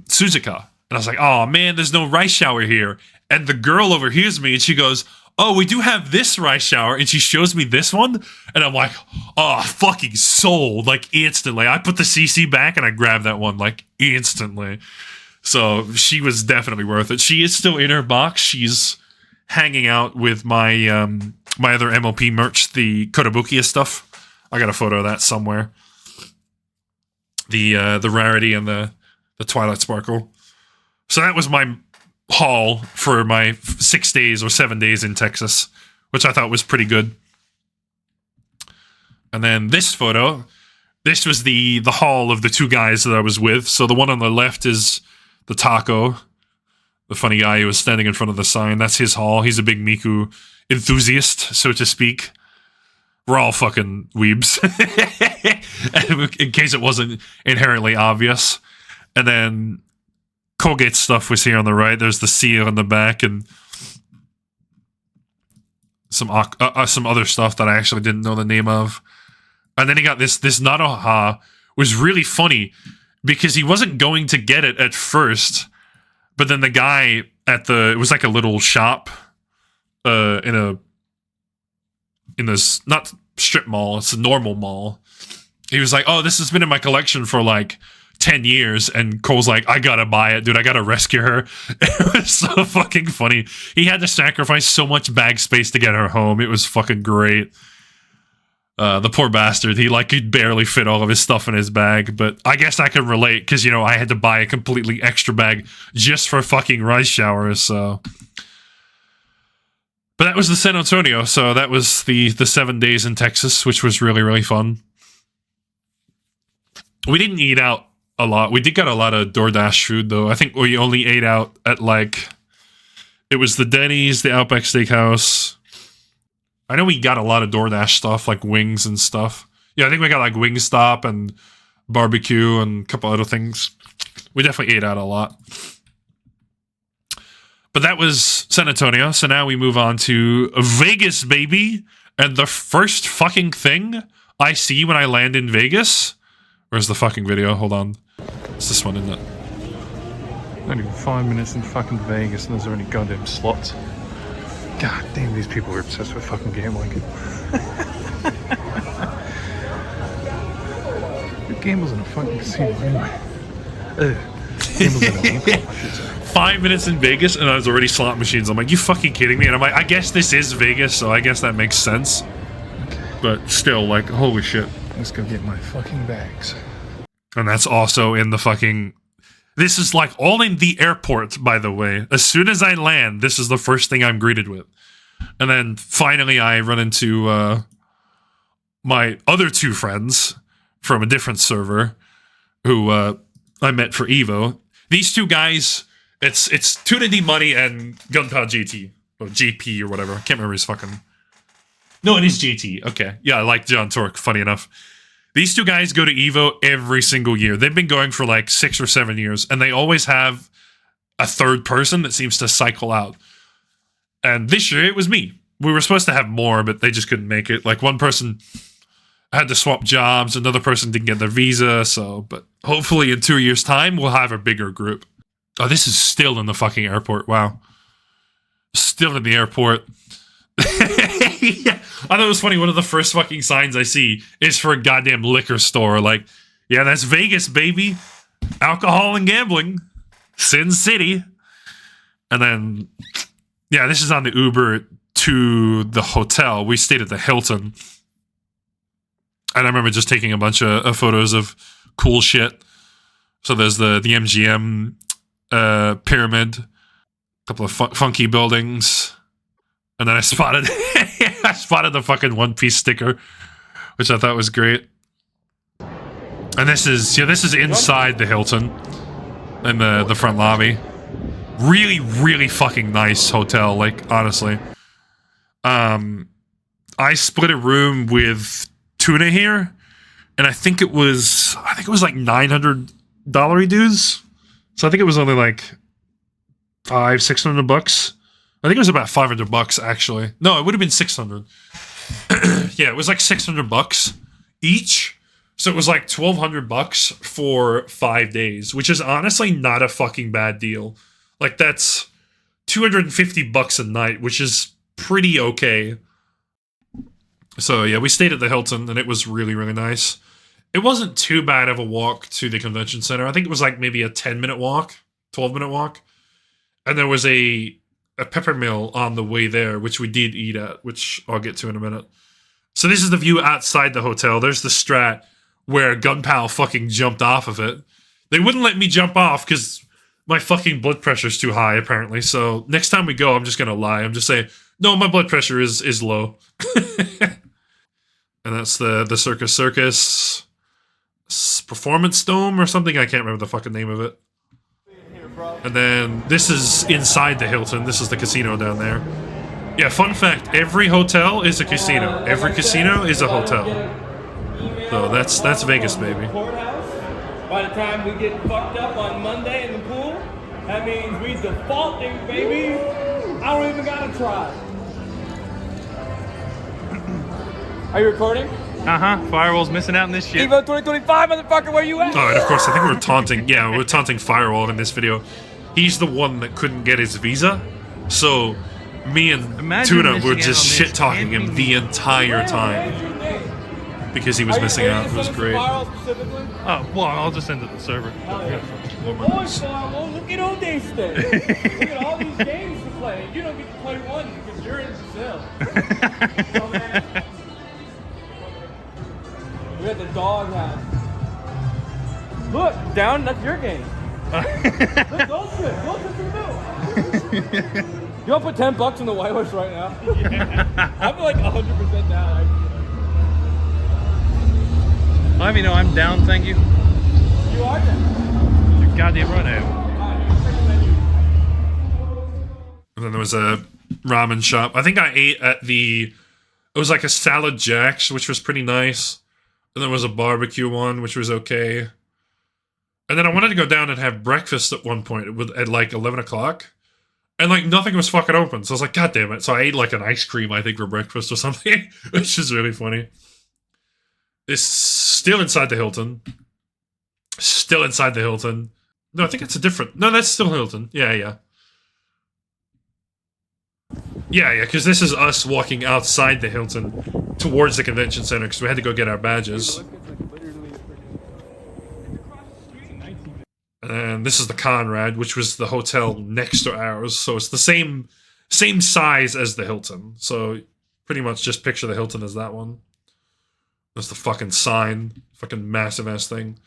Suzuka, and I was like, oh man, there's no rice shower here. And the girl overhears me, and she goes, oh, we do have this rice shower, and she shows me this one, and I'm like, oh, fucking sold, like instantly. I put the CC back, and I grabbed that one like instantly. So she was definitely worth it. She is still in her box. She's hanging out with my my other MOP merch, the Kotobukiya stuff. I got a photo of that somewhere. The Rarity and the Twilight Sparkle. So that was my haul for my 6 days or 7 days in Texas, which I thought was pretty good. And then this photo, this was the haul of the 2 guys that I was with. So the one on the left is the Taco, the funny guy who was standing in front of the sign. That's his haul. He's a big Miku enthusiast, so to speak. We're all fucking weebs. In case it wasn't inherently obvious. And then Colgate stuff was here on the right. There's the seal on the back and some other stuff that I actually didn't know the name of. And then he got this Naroha was really funny because he wasn't going to get it at first. But then the guy it was like a little shop in this, not strip mall, it's a normal mall. He was like, oh, this has been in my collection for like 10 years. And Cole's like, I gotta buy it, dude. I gotta rescue her. It was so fucking funny. He had to sacrifice so much bag space to get her home. It was fucking great. The poor bastard, he could barely fit all of his stuff in his bag, but I guess I can relate because, I had to buy a completely extra bag just for fucking rice showers, so. But that was the San Antonio, so that was the 7 days in Texas, which was really, really fun. We didn't eat out a lot. We did get a lot of DoorDash food, though. I think we only ate out at, it was the Denny's, the Outback Steakhouse. I know we got a lot of DoorDash stuff, like wings and stuff. Yeah, I think we got Wingstop and barbecue and a couple other things. We definitely ate out a lot. But that was San Antonio, so now we move on to Vegas, baby. And the first fucking thing I see when I land in Vegas. Where's the fucking video? Hold on. It's this one, isn't it? Not even 5 minutes in fucking Vegas and there's already goddamn slots. God damn, these people are obsessed with fucking gambling. Who gambles in a fucking casino anyway? Gambles in a hotel, I should say. 5 minutes in Vegas and I was already slot machines. I'm like, you fucking kidding me? And I'm like, I guess this is Vegas, so I guess that makes sense. But still, like, holy shit. Let's go get my fucking bags. And that's also in the fucking... This is like all in the airport, by the way. As soon as I land, this is the first thing I'm greeted with. And then finally I run into my other two friends from a different server who I met for Evo. These two guys, it's Tuna D Money and Gunpowder GT. Or GP or whatever. I can't remember his fucking... No, it is GT. Okay. Yeah, I like John Torque, funny enough. These two guys go to Evo every single year. They've been going for like 6 or 7 years, and they always have a third person that seems to cycle out. And this year, it was me. We were supposed to have more, but they just couldn't make it. Like, one person had to swap jobs, another person didn't get their visa, so... But hopefully in 2 years' time, we'll have a bigger group. Oh, this is still in the fucking airport. Wow. Still in the airport. Yeah. I thought it was funny, one of the first fucking signs I see is for a goddamn liquor store. Like, yeah, that's Vegas, baby. Alcohol and gambling. Sin City. And then, yeah, this is on the Uber to the hotel. We stayed at the Hilton. And I remember just taking a bunch of photos of cool shit. So there's the MGM pyramid. A couple of funky buildings. And then I spotted the fucking One Piece sticker, which I thought was great. And this is inside the Hilton in the front lobby. Really, really fucking nice hotel, like, honestly. I split a room with Tuna here, and I think it was like $900 dues. So I think it was only like $600. I think it was about $500 actually. No, it would have been 600. Yeah, it was like $600 each. So it was like $1,200 for 5 days, which is honestly not a fucking bad deal. Like, that's $250 a night, which is pretty okay. So yeah, we stayed at the Hilton and it was really, really nice. It wasn't too bad of a walk to the convention center. I think it was like maybe a 10-minute walk, 12-minute walk. And there was a peppermill on the way there, which we did eat at, which I'll get to in a minute. So this is the view outside the hotel. There's the Strat where Gunpal fucking jumped off of it. They wouldn't let me jump off because my fucking blood pressure's too high, apparently. So next time we go, I'm just going to lie. I'm just saying, no, my blood pressure is low. And that's the Circus Performance Dome or something. I can't remember the fucking name of it. And then this is inside the Hilton. This is the casino down there. Yeah, fun fact, every hotel is a casino. Every casino is a hotel. So that's Vegas, baby. By the time we get fucked up on Monday in the pool, that means we defaulting, baby. I don't even gotta try. Are you recording? Firewall's missing out in this shit. Evo 2025, motherfucker, where you at? Oh, and of course, I think we're taunting. Yeah, we're taunting Firewall in this video. He's the one that couldn't get his visa, so me and Tuna were just shit talking him the entire time because he was missing out. It was great. Oh, well, I'll just send it to the server. Boys, Firewall, look at all these things. Look at all these games to play. You don't get to play one because you're in Brazil. We're at the doghouse. Look, down, that's your game. Look, those shit. You want to put $10 in the White Horse right now? Yeah. I'm like 100% down. Let me know I'm down, thank you. You are down. You're goddamn right I am. And then there was a ramen shop. I think I ate at it was like a Salad Jack's, which was pretty nice. And there was a barbecue one, which was okay. And then I wanted to go down and have breakfast at one point at like 11 o'clock. And like nothing was fucking open. So I was like, God damn it. So I ate like an ice cream, I think, for breakfast or something, which is really funny. It's still inside the Hilton. Still inside the Hilton. No, I think it's a different... No, that's still Hilton. Yeah, yeah. Yeah, because this is us walking outside the Hilton towards the convention center because we had to go get our badges. And this is the Conrad, which was the hotel next to ours. So it's the same size as the Hilton. So pretty much just picture the Hilton as that one. That's the fucking sign. Fucking massive ass thing.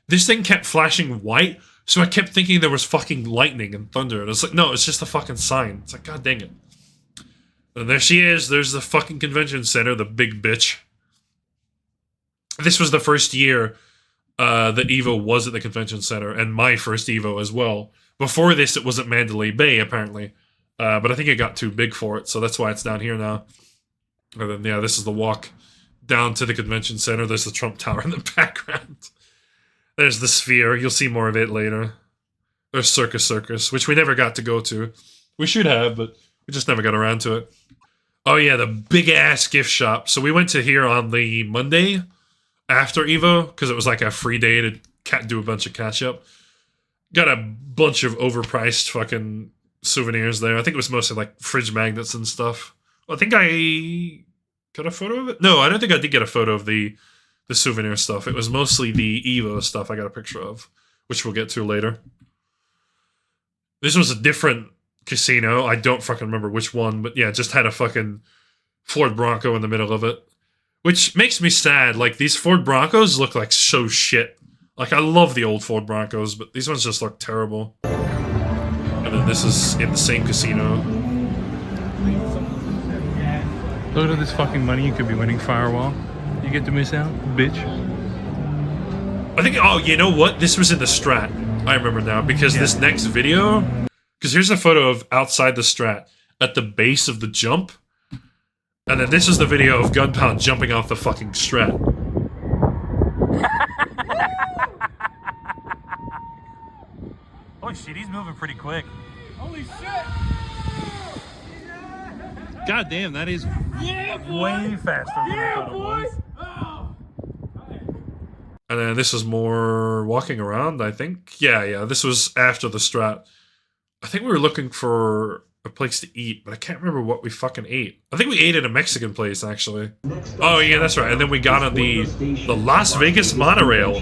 This thing kept flashing white, so I kept thinking there was fucking lightning and thunder. And it's like, no, it's just a fucking sign. It's like, god dang it. And there she is. There's the fucking convention center, the big bitch. This was the first year that Evo was at the convention center, and my first Evo as well. Before this, it was at Mandalay Bay, apparently. But I think it got too big for it, so that's why it's down here now. And then, yeah, this is the walk down to the convention center. There's the Trump Tower in the background. There's the Sphere. You'll see more of it later. There's Circus, which we never got to go to. We should have, but we just never got around to it. Oh yeah, the big-ass gift shop. So we went to here on the Monday after Evo, because it was like a free day to do a bunch of catch-up. Got a bunch of overpriced fucking souvenirs there. I think it was mostly like fridge magnets and stuff. I think I got a photo of it? No, I don't think I did get a photo of the souvenir stuff. It was mostly the Evo stuff I got a picture of, which we'll get to later. This was a different casino. I don't fucking remember which one, but yeah, it just had a fucking Ford Bronco in the middle of it. Which makes me sad. Like, these Ford Broncos look like so shit. Like, I love the old Ford Broncos, but these ones just look terrible. And then this is in the same casino. Look at this fucking money you could be winning, Firewall. You get to miss out, bitch. I think, oh, you know what? This was in the Strat. I remember now, because this next video... Because here's a photo of outside the Strat, at the base of the jump. And then this is the video of Gunpound jumping off the fucking Strat. Oh shit, he's moving pretty quick. Holy shit! God damn, that is way faster than I thought it was. And then this is more walking around, I think. Yeah, this was after the Strat. I think we were looking for a place to eat, but I can't remember what we fucking ate. I think we ate at a Mexican place, actually. Oh, yeah, that's right. And then we got on the Las Vegas monorail.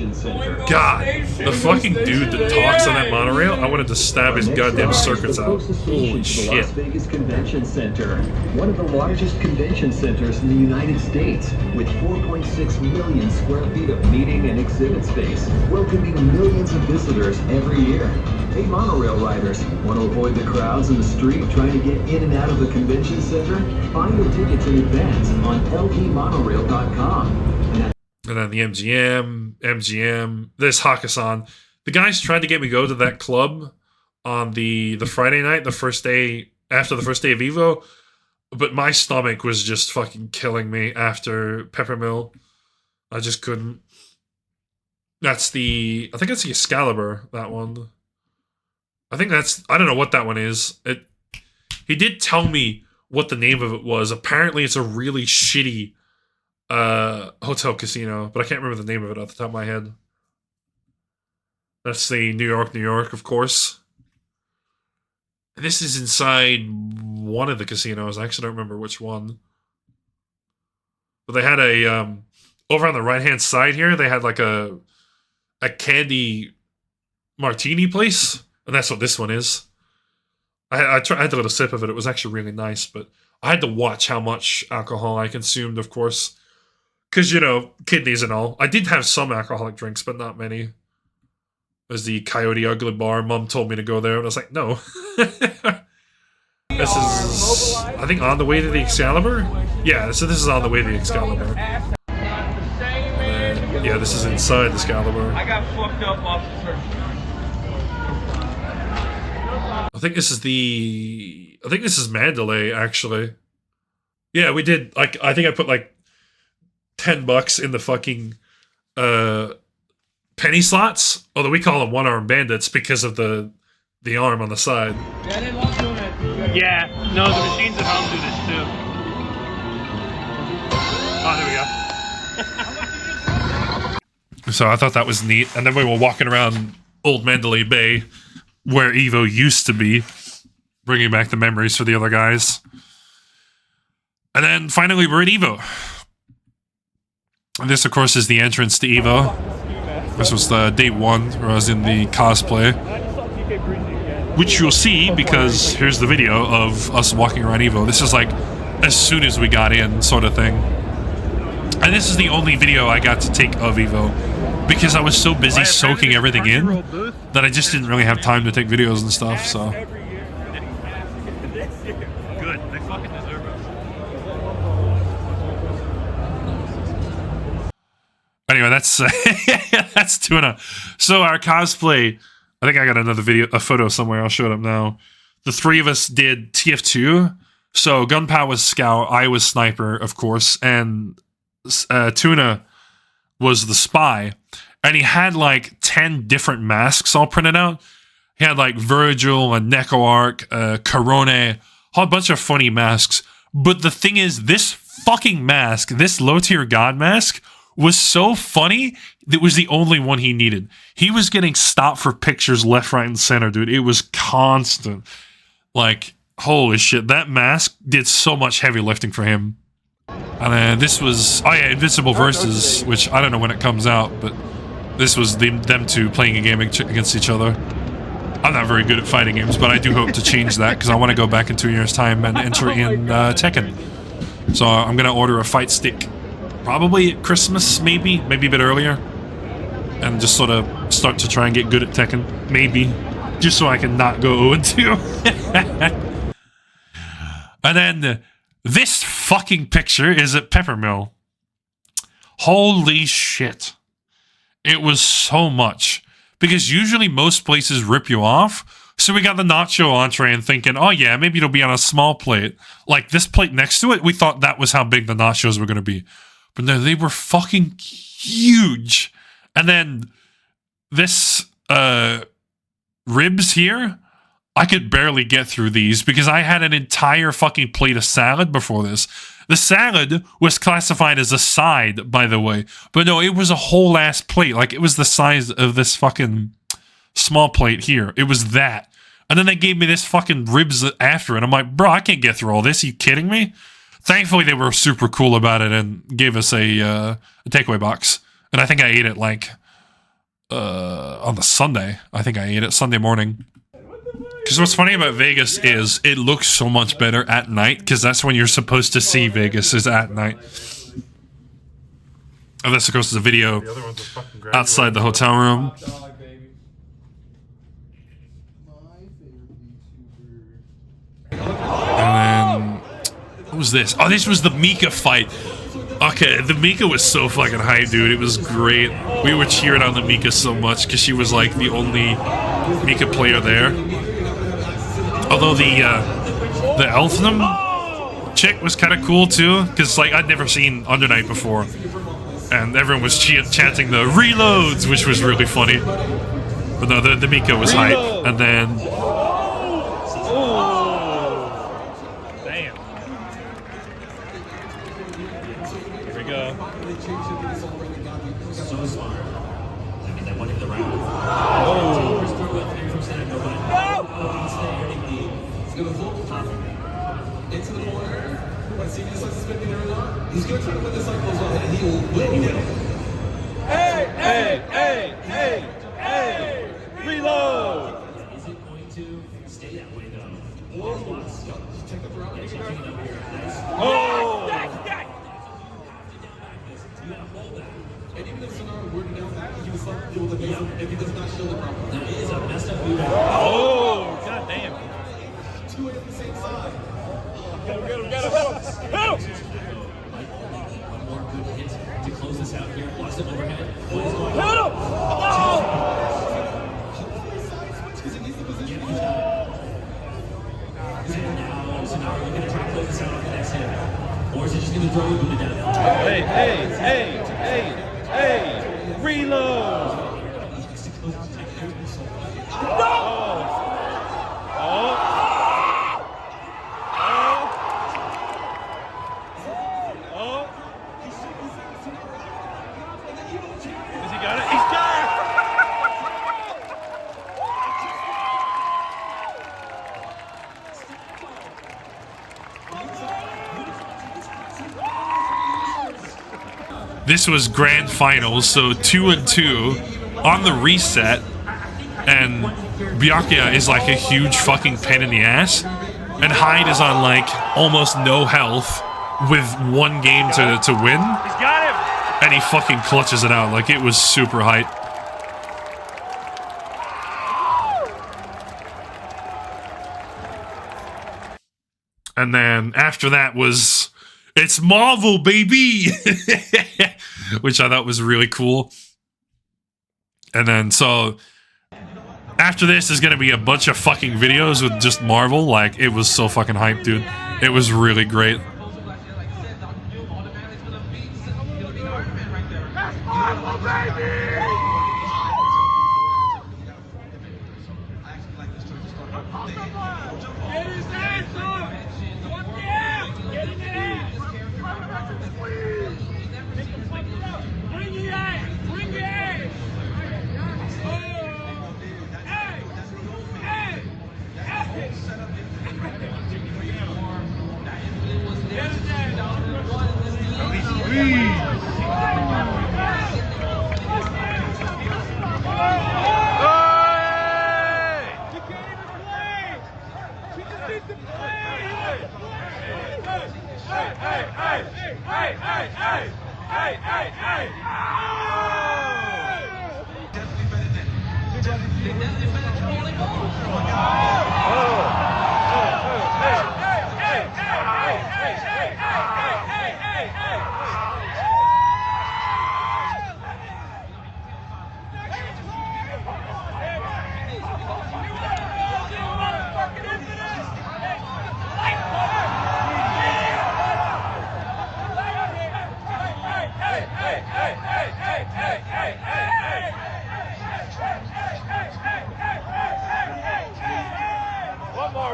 God, the fucking dude that talks on that monorail, I wanted to stab his goddamn circuits out. Holy shit. Las Vegas Convention Center, one of the largest convention centers in the United States, with 4.6 million square feet of meeting and exhibit space, welcoming millions of visitors every year. Hey, monorail riders, want to avoid the crowds in the street trying to get in and out of the convention center? Find your tickets in advance on lpmonorail.com. And then the MGM, this Hakkasan. The guys tried to get me to go to that club on the Friday night, the first day, after the first day of Evo, but my stomach was just fucking killing me after Peppermill. I just couldn't. I think that's the Excalibur, that one. I think that's, I don't know what that one is. He did tell me what the name of it was. Apparently it's a really shitty hotel casino, but I can't remember the name of it off the top of my head. That's the New York, of course. And this is inside one of the casinos. I actually don't remember which one. But they had a, over on the right-hand side here, they had like a candy martini place. And that's what this one is. I had to get a sip of it. It was actually really nice, but I had to watch how much alcohol I consumed, of course. Because, you know, kidneys and all. I did have some alcoholic drinks, but not many. There's the Coyote Ugly Bar. Mom told me to go there, and I was like, no. This is, I think, on the way to the Excalibur? Yeah, so this is on the way to the Excalibur. Yeah, this is inside the Excalibur. I got fucked up off the search. I think this is Mandalay, actually. Yeah, we did, like, I think I put, like, $10 in the fucking, penny slots. Although we call them one-arm bandits because of the arm on the side. Yeah, no, the machines at home do this too. Oh, there we go. So I thought that was neat. And then we were walking around Old Mandalay Bay, where Evo used to be, bringing back the memories for the other guys. And then finally we're at Evo. And this, of course, is the entrance to Evo. This was the day one where I was in the cosplay, which you'll see because here's the video of us walking around Evo. This is like as soon as we got in, sort of thing. And this is the only video I got to take of Evo because I was so busy soaking everything in that I just didn't really have time to take videos and stuff. So Good. They fucking deserve it. anyway, that's that's Tuna. So our cosplay, I think I got another video, a photo somewhere. I'll show it up now. The three of us did TF2. So Gunpowder was Scout, I was Sniper, of course, and Tuna was the spy. And he had like 10 different masks all printed out. He had like Virgil, a Necoarch, Corone, a whole bunch of funny masks. But the thing is, this fucking mask, this low-tier god mask, was so funny that it was the only one he needed. He was getting stopped for pictures left, right, and center, dude. It was constant. Like, holy shit, that mask did so much heavy lifting for him. And then this was, oh yeah, Invincible Versus, which I don't know when it comes out, but this was them two playing a game against each other. I'm not very good at fighting games, but I do hope to change that because I want to go back in 2 years' time and enter in Tekken. So I'm going to order a fight stick, probably at Christmas, maybe a bit earlier, and just sort of start to try and get good at Tekken, maybe, just so I can not go 0-2. And then this fucking picture is at Peppermill. Holy shit. It was so much. Because usually most places rip you off. So we got the nacho entree and thinking, oh yeah, maybe it'll be on a small plate. Like this plate next to it, we thought that was how big the nachos were going to be. But no, they were fucking huge. And then this ribs here, I could barely get through these because I had an entire fucking plate of salad before this. The salad was classified as a side, by the way. But no, it was a whole ass plate. Like, it was the size of this fucking small plate here. It was that. And then they gave me this fucking ribs after it. I'm like, bro, I can't get through all this. Are you kidding me? Thankfully, they were super cool about it and gave us a takeaway box. And I think I ate it, like, on the Sunday. I think I ate it Sunday morning. Because what's funny about Vegas is it looks so much better at night, because that's when you're supposed to see Vegas, is at night. And this, of course, is a video outside the hotel room. And then, what was this? Oh, this was the Mika fight. Okay, the Mika was so fucking hype, dude. It was great. We were cheering on the Mika so much, because she was like the only Mika player there. Although the Elfnum chick was kind of cool too, because like I'd never seen Under Night before, and everyone was chanting the reloads, which was really funny. But no, the Mika was hype, and then damn. Here we go. So smart. I mean, they wanted the round. Oh. Into the corner. When he just like spinning around, he's gonna try to win this cycle as well, and he will win. Hey! Reload! Is it going to stay that way though? Check the throw. Yeah, checking it over your eyes. Oh! You gotta hold that. And even if Sonar were to down that, he was like, it was if he does not show the proper. That is a messed up move. Oh, god damn. Two at the same side. Get him! One more good hit to close this out here. Watch the overhead. What is going Hit on? him! Oh! So now we're looking to try to close this out on the next hit. Or is it just going to throw you to death? Hey! Reload! Has he got it? this was grand finals, so 2-2 on the reset, and Byakuya is like a huge fucking pain in the ass, and Hyde is on like almost no health with one game to win. He's got him! And he fucking clutches it out. Like, it was super hype. And then after that was, it's Marvel, baby! Which I thought was really cool. And then, so, after this is gonna be a bunch of fucking videos with just Marvel. Like, it was so fucking hype, dude. It was really great.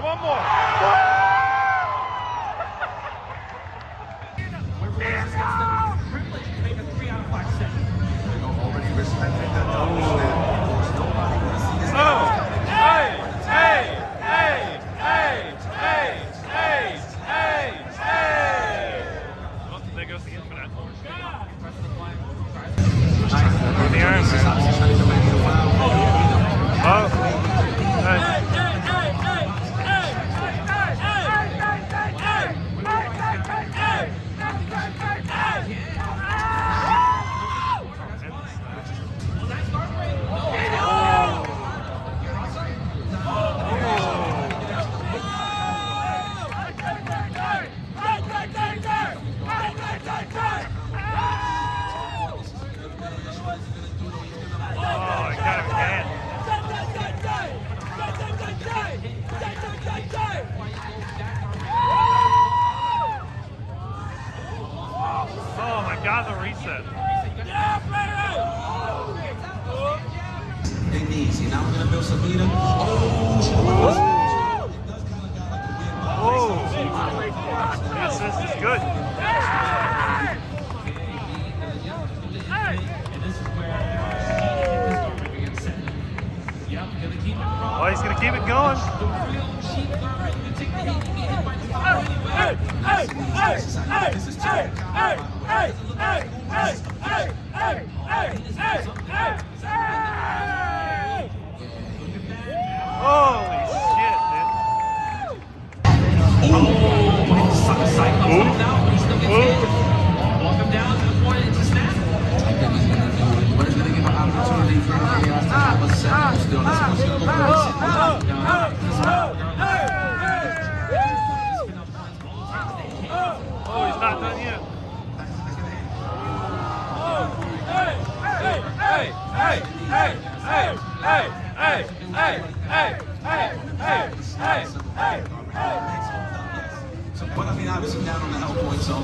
One more. There goes the infinite. Oh my god, the reset. Easy. Now we're gonna build some meter. The assist is good. Oh, he's gonna keep it going. Holy shit, dude. Welcome down to the point to snap. What is going to give an opportunity for everybody else to have a second still. Let's Oh, he's not done yet. So, but I mean, obviously down on the health point, so.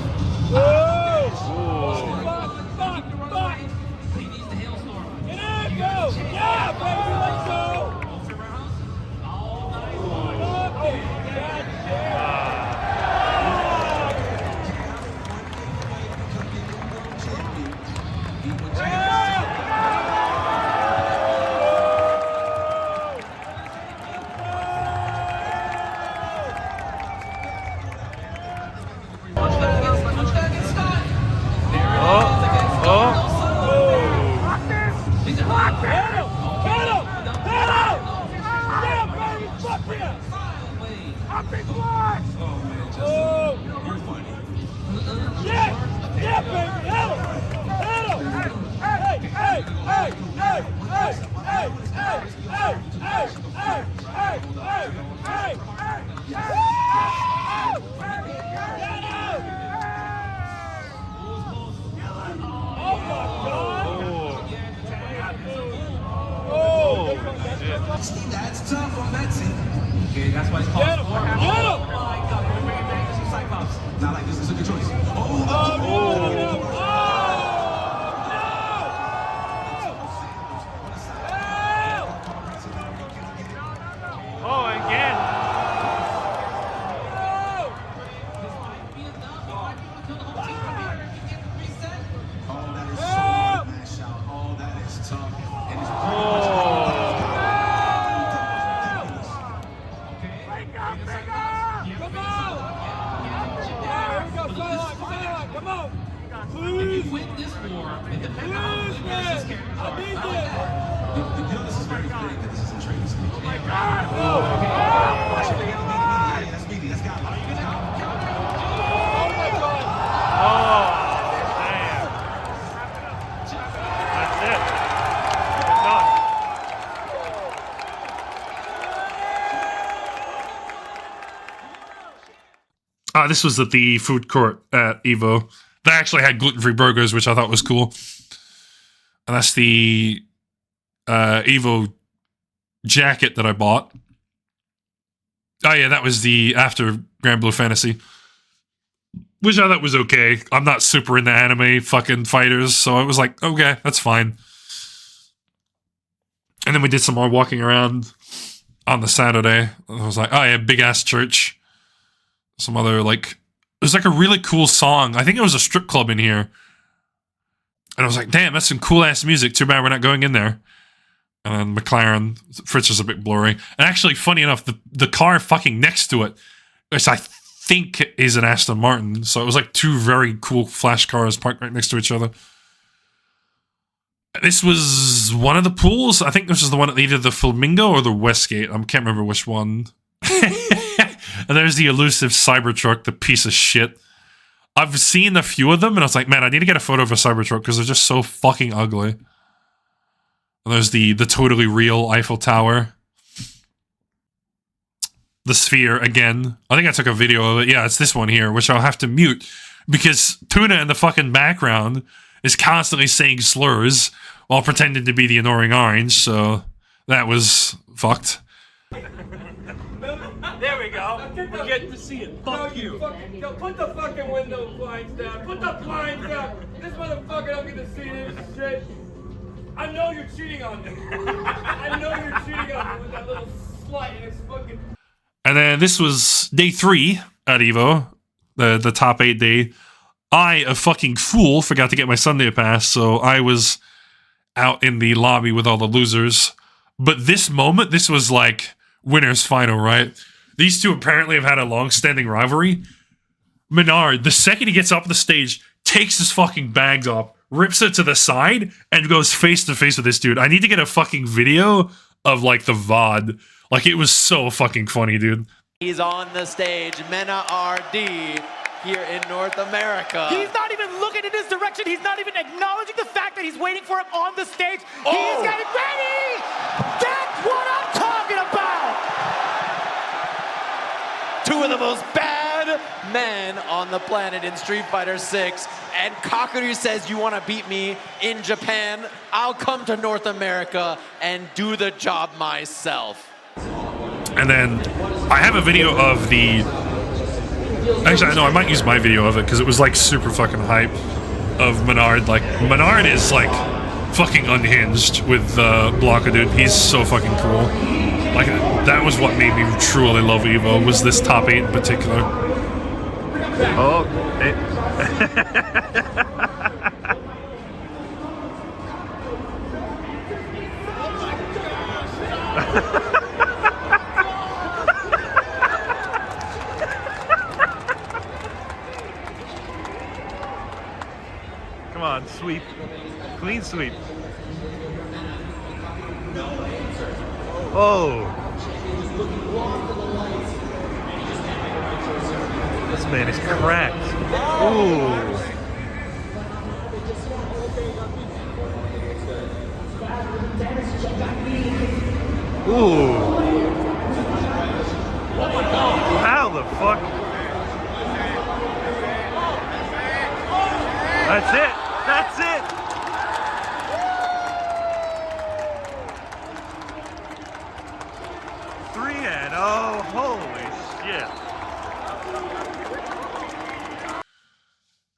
See, that's tough on that team. Okay, that's why it's called Get him! sport. Get him! Oh my God, we're bringing back some Cyclops. Not like this is a good choice. Oh, Oh, again. Oh, that is so hard to mash out. Oh, that is tough. And it's Come on! If you win this war, in the Please, man! I need this! You know, this is very fitting that this is a training stage. Oh my God! Yeah, that's Speedy. That's got Oh my God! Oh, damn. That's it. It's done. This was at the food court at Evo. They actually had gluten-free burgers, which I thought was cool. And that's the Evo jacket that I bought. Oh yeah, that was the after Grand Blue Fantasy, which I thought was okay. I'm not super into anime fucking fighters, so I was like, okay, that's fine. And then we did some more walking around on the Saturday. I was like, oh yeah, big ass church. Some other like, it was like a really cool song. I think it was a strip club in here. And I was like, damn, that's some cool ass music. Too bad we're not going in there. And then McLaren, Fritz is a bit blurry. And actually, funny enough, the car fucking next to it, which I think is an Aston Martin. So it was like two very cool flash cars parked right next to each other. This was one of the pools. I think this was the one at either the Flamingo or the Westgate. I can't remember which one. And there's the elusive Cybertruck, the piece of shit. I've seen a few of them, and I was like, man, I need to get a photo of a Cybertruck because they're just so fucking ugly. And there's the totally real Eiffel Tower. The Sphere, again. I think I took a video of it. Yeah, it's this one here, which I'll have to mute because Tuna in the fucking background is constantly saying slurs while pretending to be the annoying orange, so that was fucked. There we go. We're getting to see it. Fuck you. Put the fucking window blinds down. Put the blinds down. This motherfucker don't get to see this shit. I know you're cheating on me. I know you're cheating on me with that little slut and it's fucking... And then this was day 3 at Evo, the top 8 day. I, a fucking fool, forgot to get my Sunday pass, so I was out in the lobby with all the losers. But this moment, this was like winner's final, right? These two apparently have had a long-standing rivalry. Menard, the second he gets up the stage, takes his fucking bags off, rips it to the side, and goes face-to-face with this dude. I need to get a fucking video of, like, the VOD. Like, it was so fucking funny, dude. He's on the stage, Mena RD, here in North America. He's not even looking in his direction. He's not even acknowledging the fact that he's waiting for him on the stage. Oh. He's getting ready! That's what I'm talking about! Two of the most bad men on the planet in Street Fighter 6. And Kakeru says, you want to beat me in Japan? I'll come to North America and do the job myself. And then I have a video of the... Actually, I know I might use my video of it because it was like super fucking hype of Menard. Like, Menard is like fucking unhinged with Blanca, dude. He's so fucking cool. Like, that was what made me truly love Evo, was this top 8 in particular. Oh, come on, sweep. Clean sweep. Oh. This man is cracked. Ooh. Ooh. How the fuck? That's it. That's it. 3 and oh, holy shit.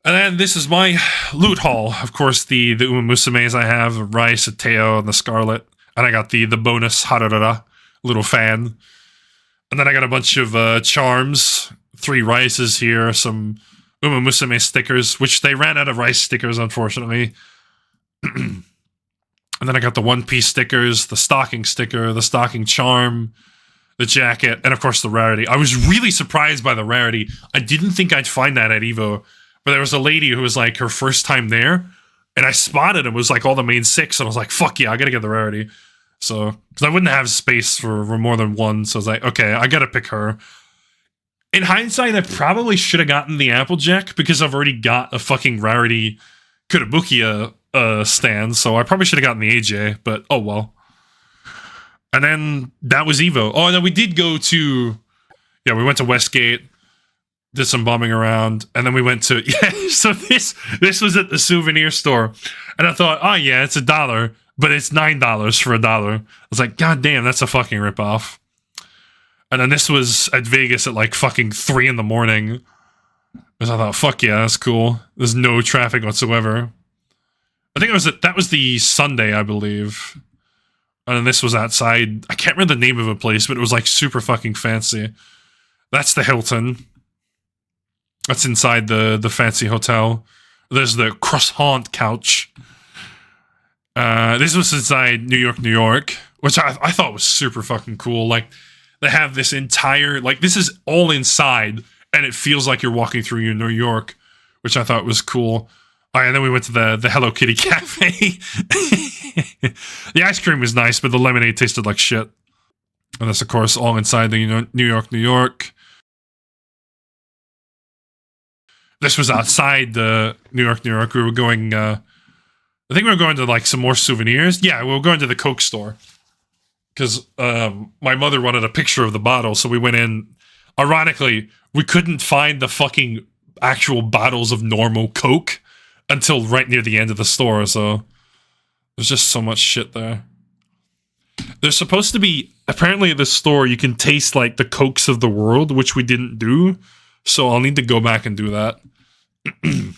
And then this is my loot haul. Of course, the Uma Musumes I have, Rice, Teo, and the Scarlet. And I got the bonus Harada little fan. And then I got a bunch of charms, 3 Rices here, some Uma Musume stickers, which they ran out of Rice stickers, unfortunately. And then I got the One Piece stickers, the stocking sticker, the stocking charm, the jacket, and of course the rarity. I was really surprised by the rarity. I didn't think I'd find that at EVO. But there was a lady who was like her first time there, and I spotted it was like all the main 6, and I was like, fuck yeah, I gotta get the rarity. So, because I wouldn't have space for more than one, so I was like, okay, I gotta pick her. In hindsight, I probably should have gotten the Applejack, because I've already got a fucking rarity Kurabukia stand, so I probably should have gotten the AJ, but oh well. And then that was EVO. Oh, and then we did go to, yeah, we went to Westgate, did some bombing around, and then we went to, yeah, so this was at the souvenir store, and I thought, oh yeah, it's $1, but it's $9 for $1. I was like, god damn, that's a fucking ripoff. And then this was at Vegas at like fucking 3 in the morning, because I thought, fuck yeah, that's cool. There's no traffic whatsoever. I think that was the Sunday, I believe. And then this was outside, I can't remember the name of a place, but it was like super fucking fancy. That's the Hilton. That's inside the fancy hotel. There's the croissant couch. This was inside New York, which I thought was super fucking cool. Like, they have this entire, like, this is all inside, and it feels like you're walking through New York, which I thought was cool. Oh, and then we went to the Hello Kitty Cafe. The ice cream was nice, but the lemonade tasted like shit. And that's, of course, all inside the New York. This was outside the New York. We were going, I think we were going to like some more souvenirs. Yeah, we were going to the Coke store. Because my mother wanted a picture of the bottle, so we went in. Ironically, we couldn't find the fucking actual bottles of normal Coke until right near the end of the store, so there's just so much shit there. There's supposed to be, apparently at this store, you can taste like the Cokes of the world, which we didn't do. So I'll need to go back and do that. And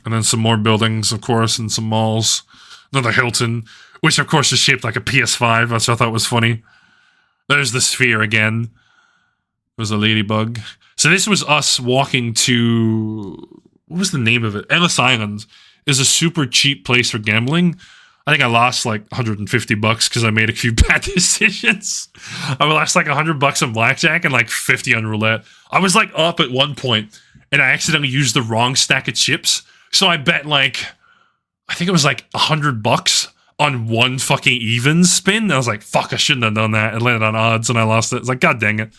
then some more buildings, of course, and some malls. Another Hilton, which of course is shaped like a PS5, which I thought was funny. There's the Sphere again. There's a ladybug. So this was us walking to, what was the name of it? Ellis Island is a super cheap place for gambling. I think I lost like $150 because I made a few bad decisions. I lost like $100 on blackjack and like 50 on roulette. I was like up at one point and I accidentally used the wrong stack of chips. So I bet like, I think it was like $100 on one fucking even spin. And I was like, fuck, I shouldn't have done that. It landed on odds and I lost it. It's like, god dang it.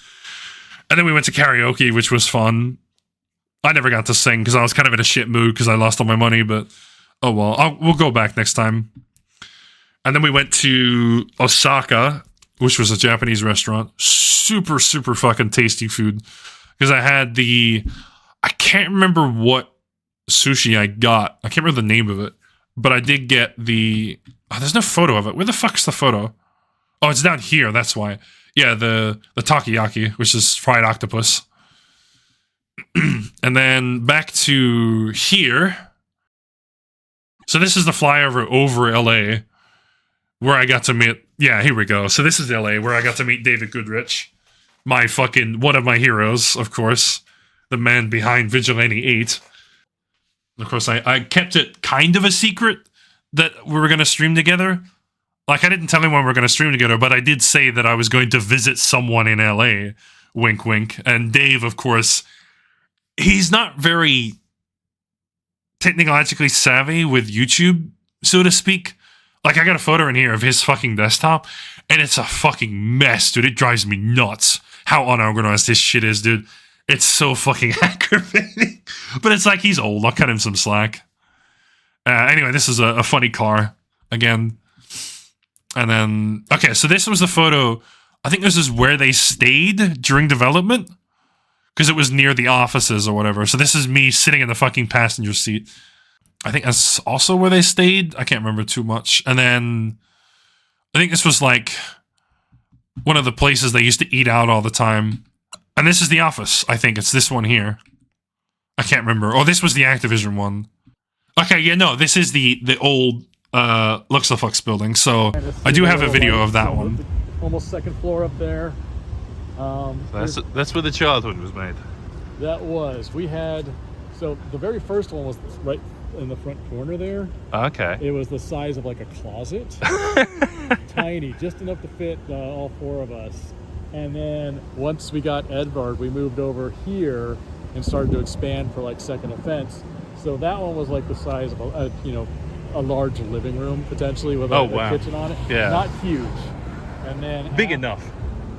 And then we went to karaoke, which was fun. I never got to sing because I was kind of in a shit mood because I lost all my money, but oh well, we'll go back next time. And then we went to Osaka, which was a Japanese restaurant. Super, super fucking tasty food. Because I had I can't remember what sushi I got. I can't remember the name of it. But I did get there's no photo of it. Where the fuck's the photo? Oh, it's down here, that's why. Yeah, the takoyaki, which is fried octopus. And then back to here. So this is the flyover over LA. Where I got to meet, yeah, here we go. So this is LA, where I got to meet David Goodrich. One of my heroes, of course. The man behind Vigilante 8. Of course, I kept it kind of a secret that we were going to stream together. Like, I didn't tell anyone we were going to stream together, but I did say that I was going to visit someone in LA. Wink, wink. And Dave, of course, he's not very technologically savvy with YouTube, so to speak. Like, I got a photo in here of his fucking desktop, and it's a fucking mess, dude. It drives me nuts how unorganized this shit is, dude. It's so fucking aggravating. But it's like, he's old. I'll cut him some slack. Anyway, this is a funny car, again. And then, okay, so this was the photo. I think this is where they stayed during development, because it was near the offices or whatever. So this is me sitting in the fucking passenger seat. I think that's also where they stayed. I can't remember too much. And then I think this was like one of the places they used to eat out all the time. And this is the office. I think it's this one here. I can't remember. Oh, this was the Activision one. Okay, yeah, no, this is the old Luxaflux building. So I do have a video of that one. Almost second floor up there. That's where the childhood was made. That was. We had, so the very first one was right in the front corner there. Okay. It was the size of like a closet. Tiny, just enough to fit all four of us. And then once we got Edvard, we moved over here and started to expand for like second offense. So that one was like the size of a large living room potentially with a kitchen on it. Yeah. Not huge. And then big enough.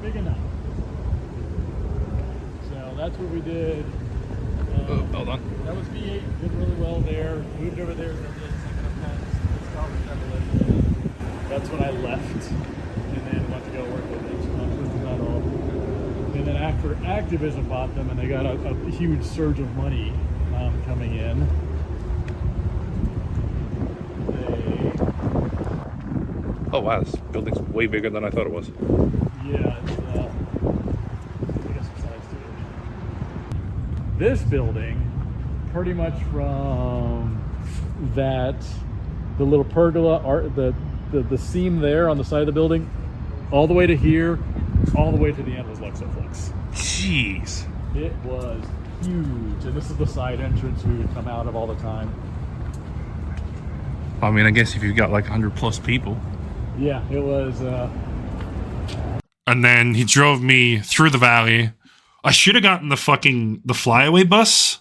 Big enough. So that's what we did. Hold on. That was V8. Did really well there. Moved over there. That's when I left, and then went to go work with and then after Activision bought them, and they got a huge surge of money coming in. Oh wow, this building's way bigger than I thought it was. Yeah, it's, I guess besides this building, pretty much from that, the little pergola, the seam there on the side of the building, all the way to here, all the way to the end was Luxaflux. Jeez. It was huge, and this is the side entrance we would come out of all the time. I mean, I guess if you've got like 100 plus people. Yeah, it was. And then he drove me through the valley. I should have gotten the flyaway bus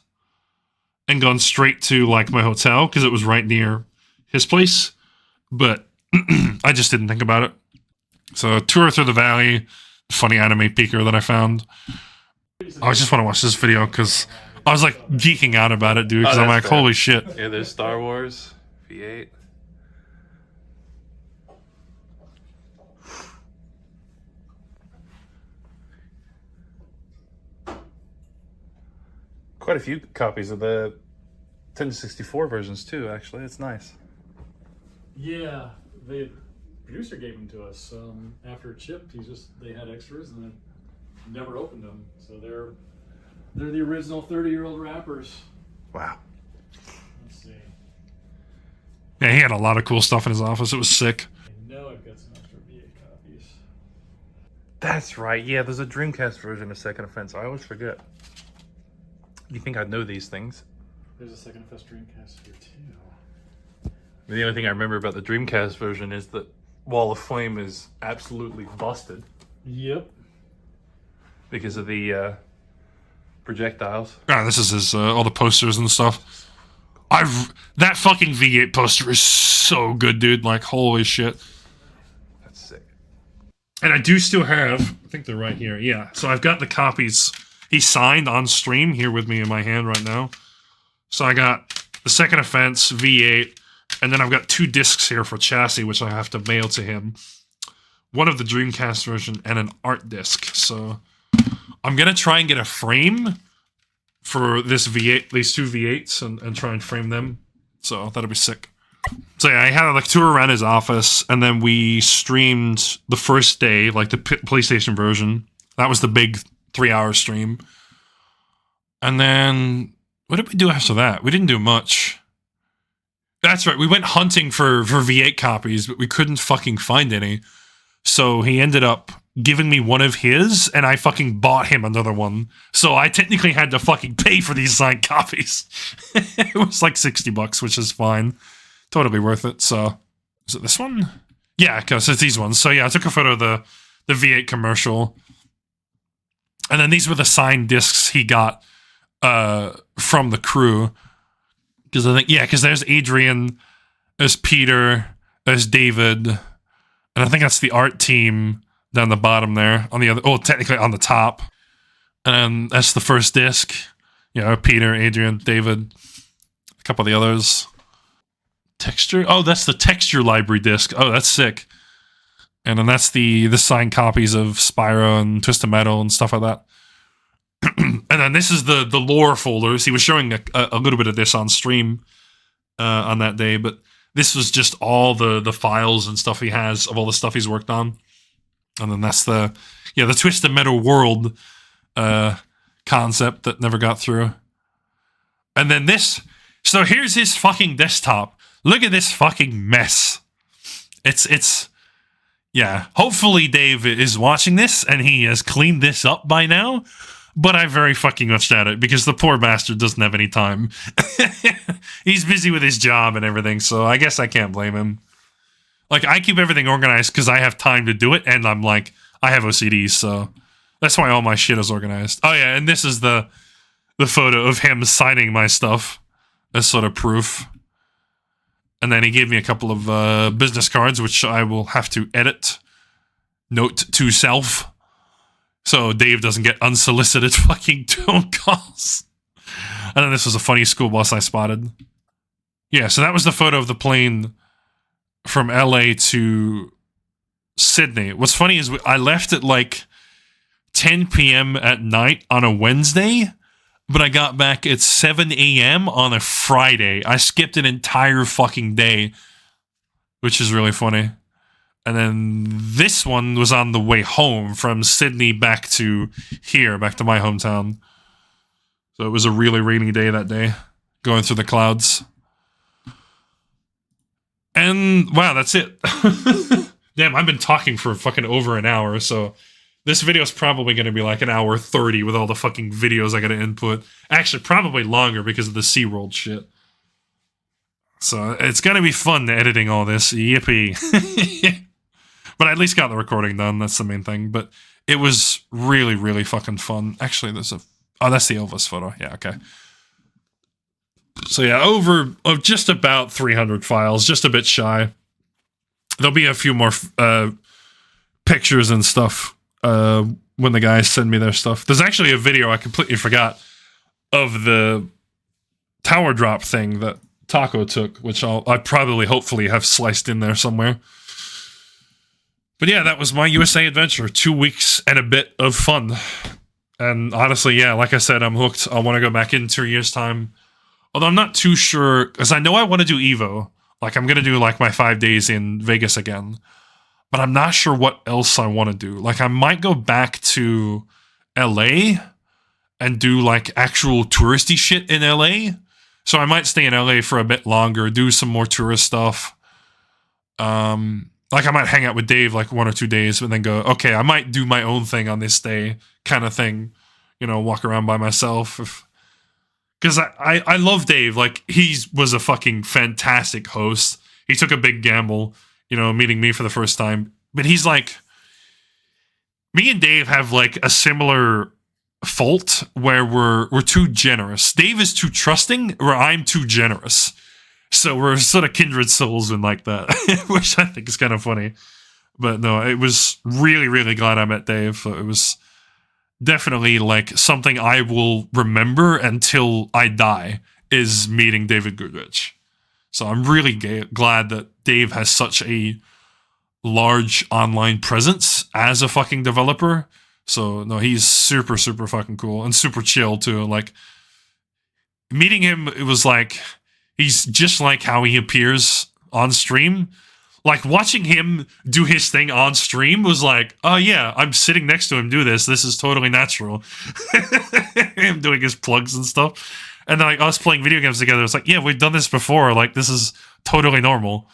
and gone straight to like my hotel because it was right near his place, but I just didn't think about it. So tour through the valley, funny anime peeker that I found. I just want to watch this video because I was like geeking out about it, dude. Because I'm like, holy shit. Yeah, there's Star Wars V8. Quite a few copies of the 1064 versions too, actually. It's nice. Yeah, the producer gave them to us after it shipped. They had extras and then never opened them. So they're the original 30-year-old wrappers. Wow. Let's see. Yeah, he had a lot of cool stuff in his office. It was sick. I know I've got some extra V8 copies. That's right. Yeah, there's a Dreamcast version of Second Offense. I always forget. You think I'd know these things? There's a Second Offense Dreamcast here too. The only thing I remember about the Dreamcast version is that Wall of Flame is absolutely busted. Yep. Because of the projectiles. Yeah, this is his all the posters and stuff. That fucking V8 poster is so good, dude. Like, holy shit. That's sick. And I do still have, I think they're right here. Yeah, so I've got the copies he signed on stream here with me in my hand right now. So I got the Second Offense V8, and then I've got 2 discs here for Chassis, which I have to mail to him. One of the Dreamcast version and an art disc. So I'm gonna try and get a frame for this V8, these 2 V8s, and try and frame them. So that'll be sick. So yeah, I had a tour around his office, and then we streamed the first day, like the PlayStation version. That was the big 3-hour stream. And then what did we do after that? We didn't do much. That's right, we went hunting for V8 copies, but we couldn't fucking find any. So he ended up giving me one of his, and I fucking bought him another one. So I technically had to fucking pay for these signed copies. It was like $60, which is fine. Totally worth it. So, is it this one? Yeah, because it's these ones. So yeah, I took a photo of the V8 commercial. And then these were the signed discs he got from the crew. Because I think, yeah, because there's Adrian, there's Peter, there's David, and I think that's the art team down the bottom there. On the other, technically on the top. And then that's the first disc. You know, Peter, Adrian, David, a couple of the others. Texture? Oh, that's the texture library disc. Oh, that's sick. And then that's the signed copies of Spyro and Twisted Metal and stuff like that. And then this is the lore folders. He was showing a little bit of this on stream on that day, but this was just all the files and stuff he has of all the stuff he's worked on. And then that's the Twisted Metal World concept that never got through. And then this. So here's his fucking desktop. Look at this fucking mess. It's yeah. Hopefully Dave is watching this and he has cleaned this up by now. But I very fucking much doubt it because the poor bastard doesn't have any time. He's busy with his job and everything, so I guess I can't blame him. Like, I keep everything organized because I have time to do it, and I'm like, I have OCD, so that's why all my shit is organized. Oh yeah, and this is the photo of him signing my stuff as sort of proof. And then he gave me a couple of business cards, which I will have to edit. Note to self. So Dave doesn't get unsolicited fucking phone calls. And then this was a funny school bus I spotted. Yeah, so that was the photo of the plane from LA to Sydney. What's funny is I left at like 10 p.m. at night on a Wednesday, but I got back at 7 a.m. on a Friday. I skipped an entire fucking day, which is really funny. And then this one was on the way home from Sydney back to here, back to my hometown. So it was a really rainy day that day, going through the clouds. And wow, that's it. Damn, I've been talking for fucking over an hour, so this video is probably going to be like an hour 30 with all the fucking videos I got to input. Actually, probably longer because of the SeaWorld shit. So it's going to be fun editing all this. Yippee. But I at least got the recording done. That's the main thing. But it was really, really fucking fun. Actually, there's a... Oh, that's the Elvis photo. Yeah, okay. So yeah, over of just about 300 files, just a bit shy. There'll be a few more pictures and stuff when the guys send me their stuff. There's actually a video I completely forgot of the tower drop thing that Taco took, which I probably, hopefully, have sliced in there somewhere. But yeah, that was my USA adventure. 2 weeks and a bit of fun. And honestly, yeah, like I said, I'm hooked. I want to go back in 2 years' time. Although I'm not too sure, because I know I want to do Evo. Like, I'm going to do, like, my 5 days in Vegas again. But I'm not sure what else I want to do. Like, I might go back to LA and do, like, actual touristy shit in LA. So I might stay in LA for a bit longer, do some more tourist stuff. Like, I might hang out with Dave, like, 1 or 2 days, and then go, okay, I might do my own thing on this day, kind of thing. You know, walk around by myself. Because I love Dave. Like, he was a fucking fantastic host. He took a big gamble, you know, meeting me for the first time. But he's like... Me and Dave have, like, a similar fault where we're too generous. Dave is too trusting, where I'm too generous. So we're sort of kindred souls in like that, which I think is kind of funny. But no, it was really, really glad I met Dave. It was definitely like something I will remember until I die is meeting David Goodrich. So I'm really glad that Dave has such a large online presence as a fucking developer. So no, he's super, super fucking cool and super chill too. Like meeting him, it was like... He's just like how he appears on stream. Like, watching him do his thing on stream was like, oh yeah, I'm sitting next to him do this. This is totally natural. Him doing his plugs and stuff. And then, like, us playing video games together, it's like, yeah, we've done this before. Like, this is totally normal.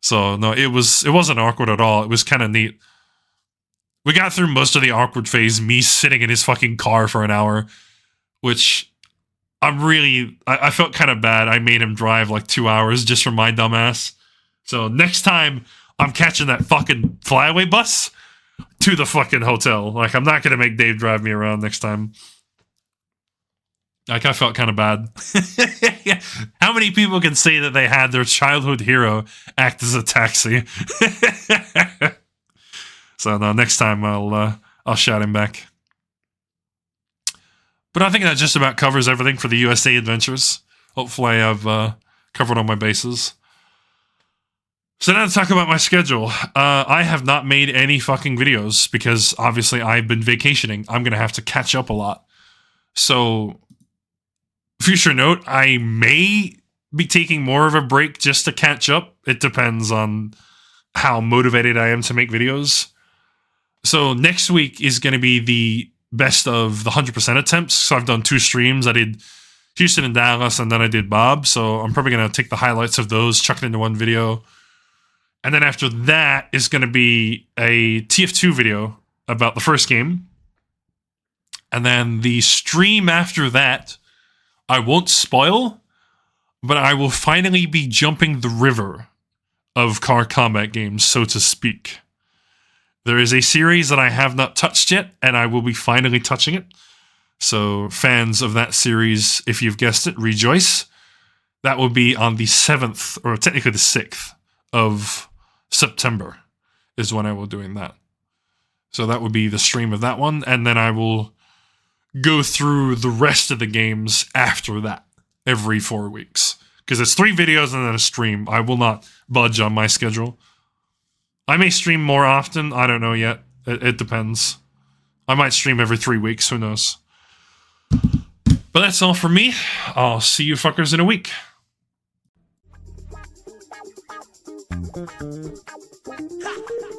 So, no, it wasn't awkward at all. It was kind of neat. We got through most of the awkward phase, me sitting in his fucking car for an hour, which... I felt kind of bad. I made him drive like 2 hours just for my dumbass. So next time I'm catching that fucking flyaway bus to the fucking hotel. Like, I'm not going to make Dave drive me around next time. Like, I felt kind of bad. How many people can say that they had their childhood hero act as a taxi? So no, next time I'll shout him back. But I think that just about covers everything for the USA adventures. Hopefully I've covered all my bases. So now to talk about my schedule. I have not made any fucking videos because obviously I've been vacationing. I'm going to have to catch up a lot. So, future note, I may be taking more of a break just to catch up. It depends on how motivated I am to make videos. So next week is going to be the best of the 100% attempts. So I've done 2 streams. I did Houston and Dallas, and then I did Bob. So I'm probably going to take the highlights of those, chuck it into one video. And then after that is going to be a TF2 video about the first game. And then the stream after that, I won't spoil, but I will finally be jumping the river of car combat games, so to speak. There is a series that I have not touched yet, and I will be finally touching it. So fans of that series, if you've guessed it, rejoice. That will be on the 7th, or technically the 6th of September is when I will be doing that. So that would be the stream of that one, and then I will go through the rest of the games after that, every 4 weeks. Because it's 3 videos and then a stream. I will not budge on my schedule. I may stream more often. I don't know yet. It depends. I might stream every 3 weeks. Who knows? But that's all for me. I'll see you fuckers in a week. Ha!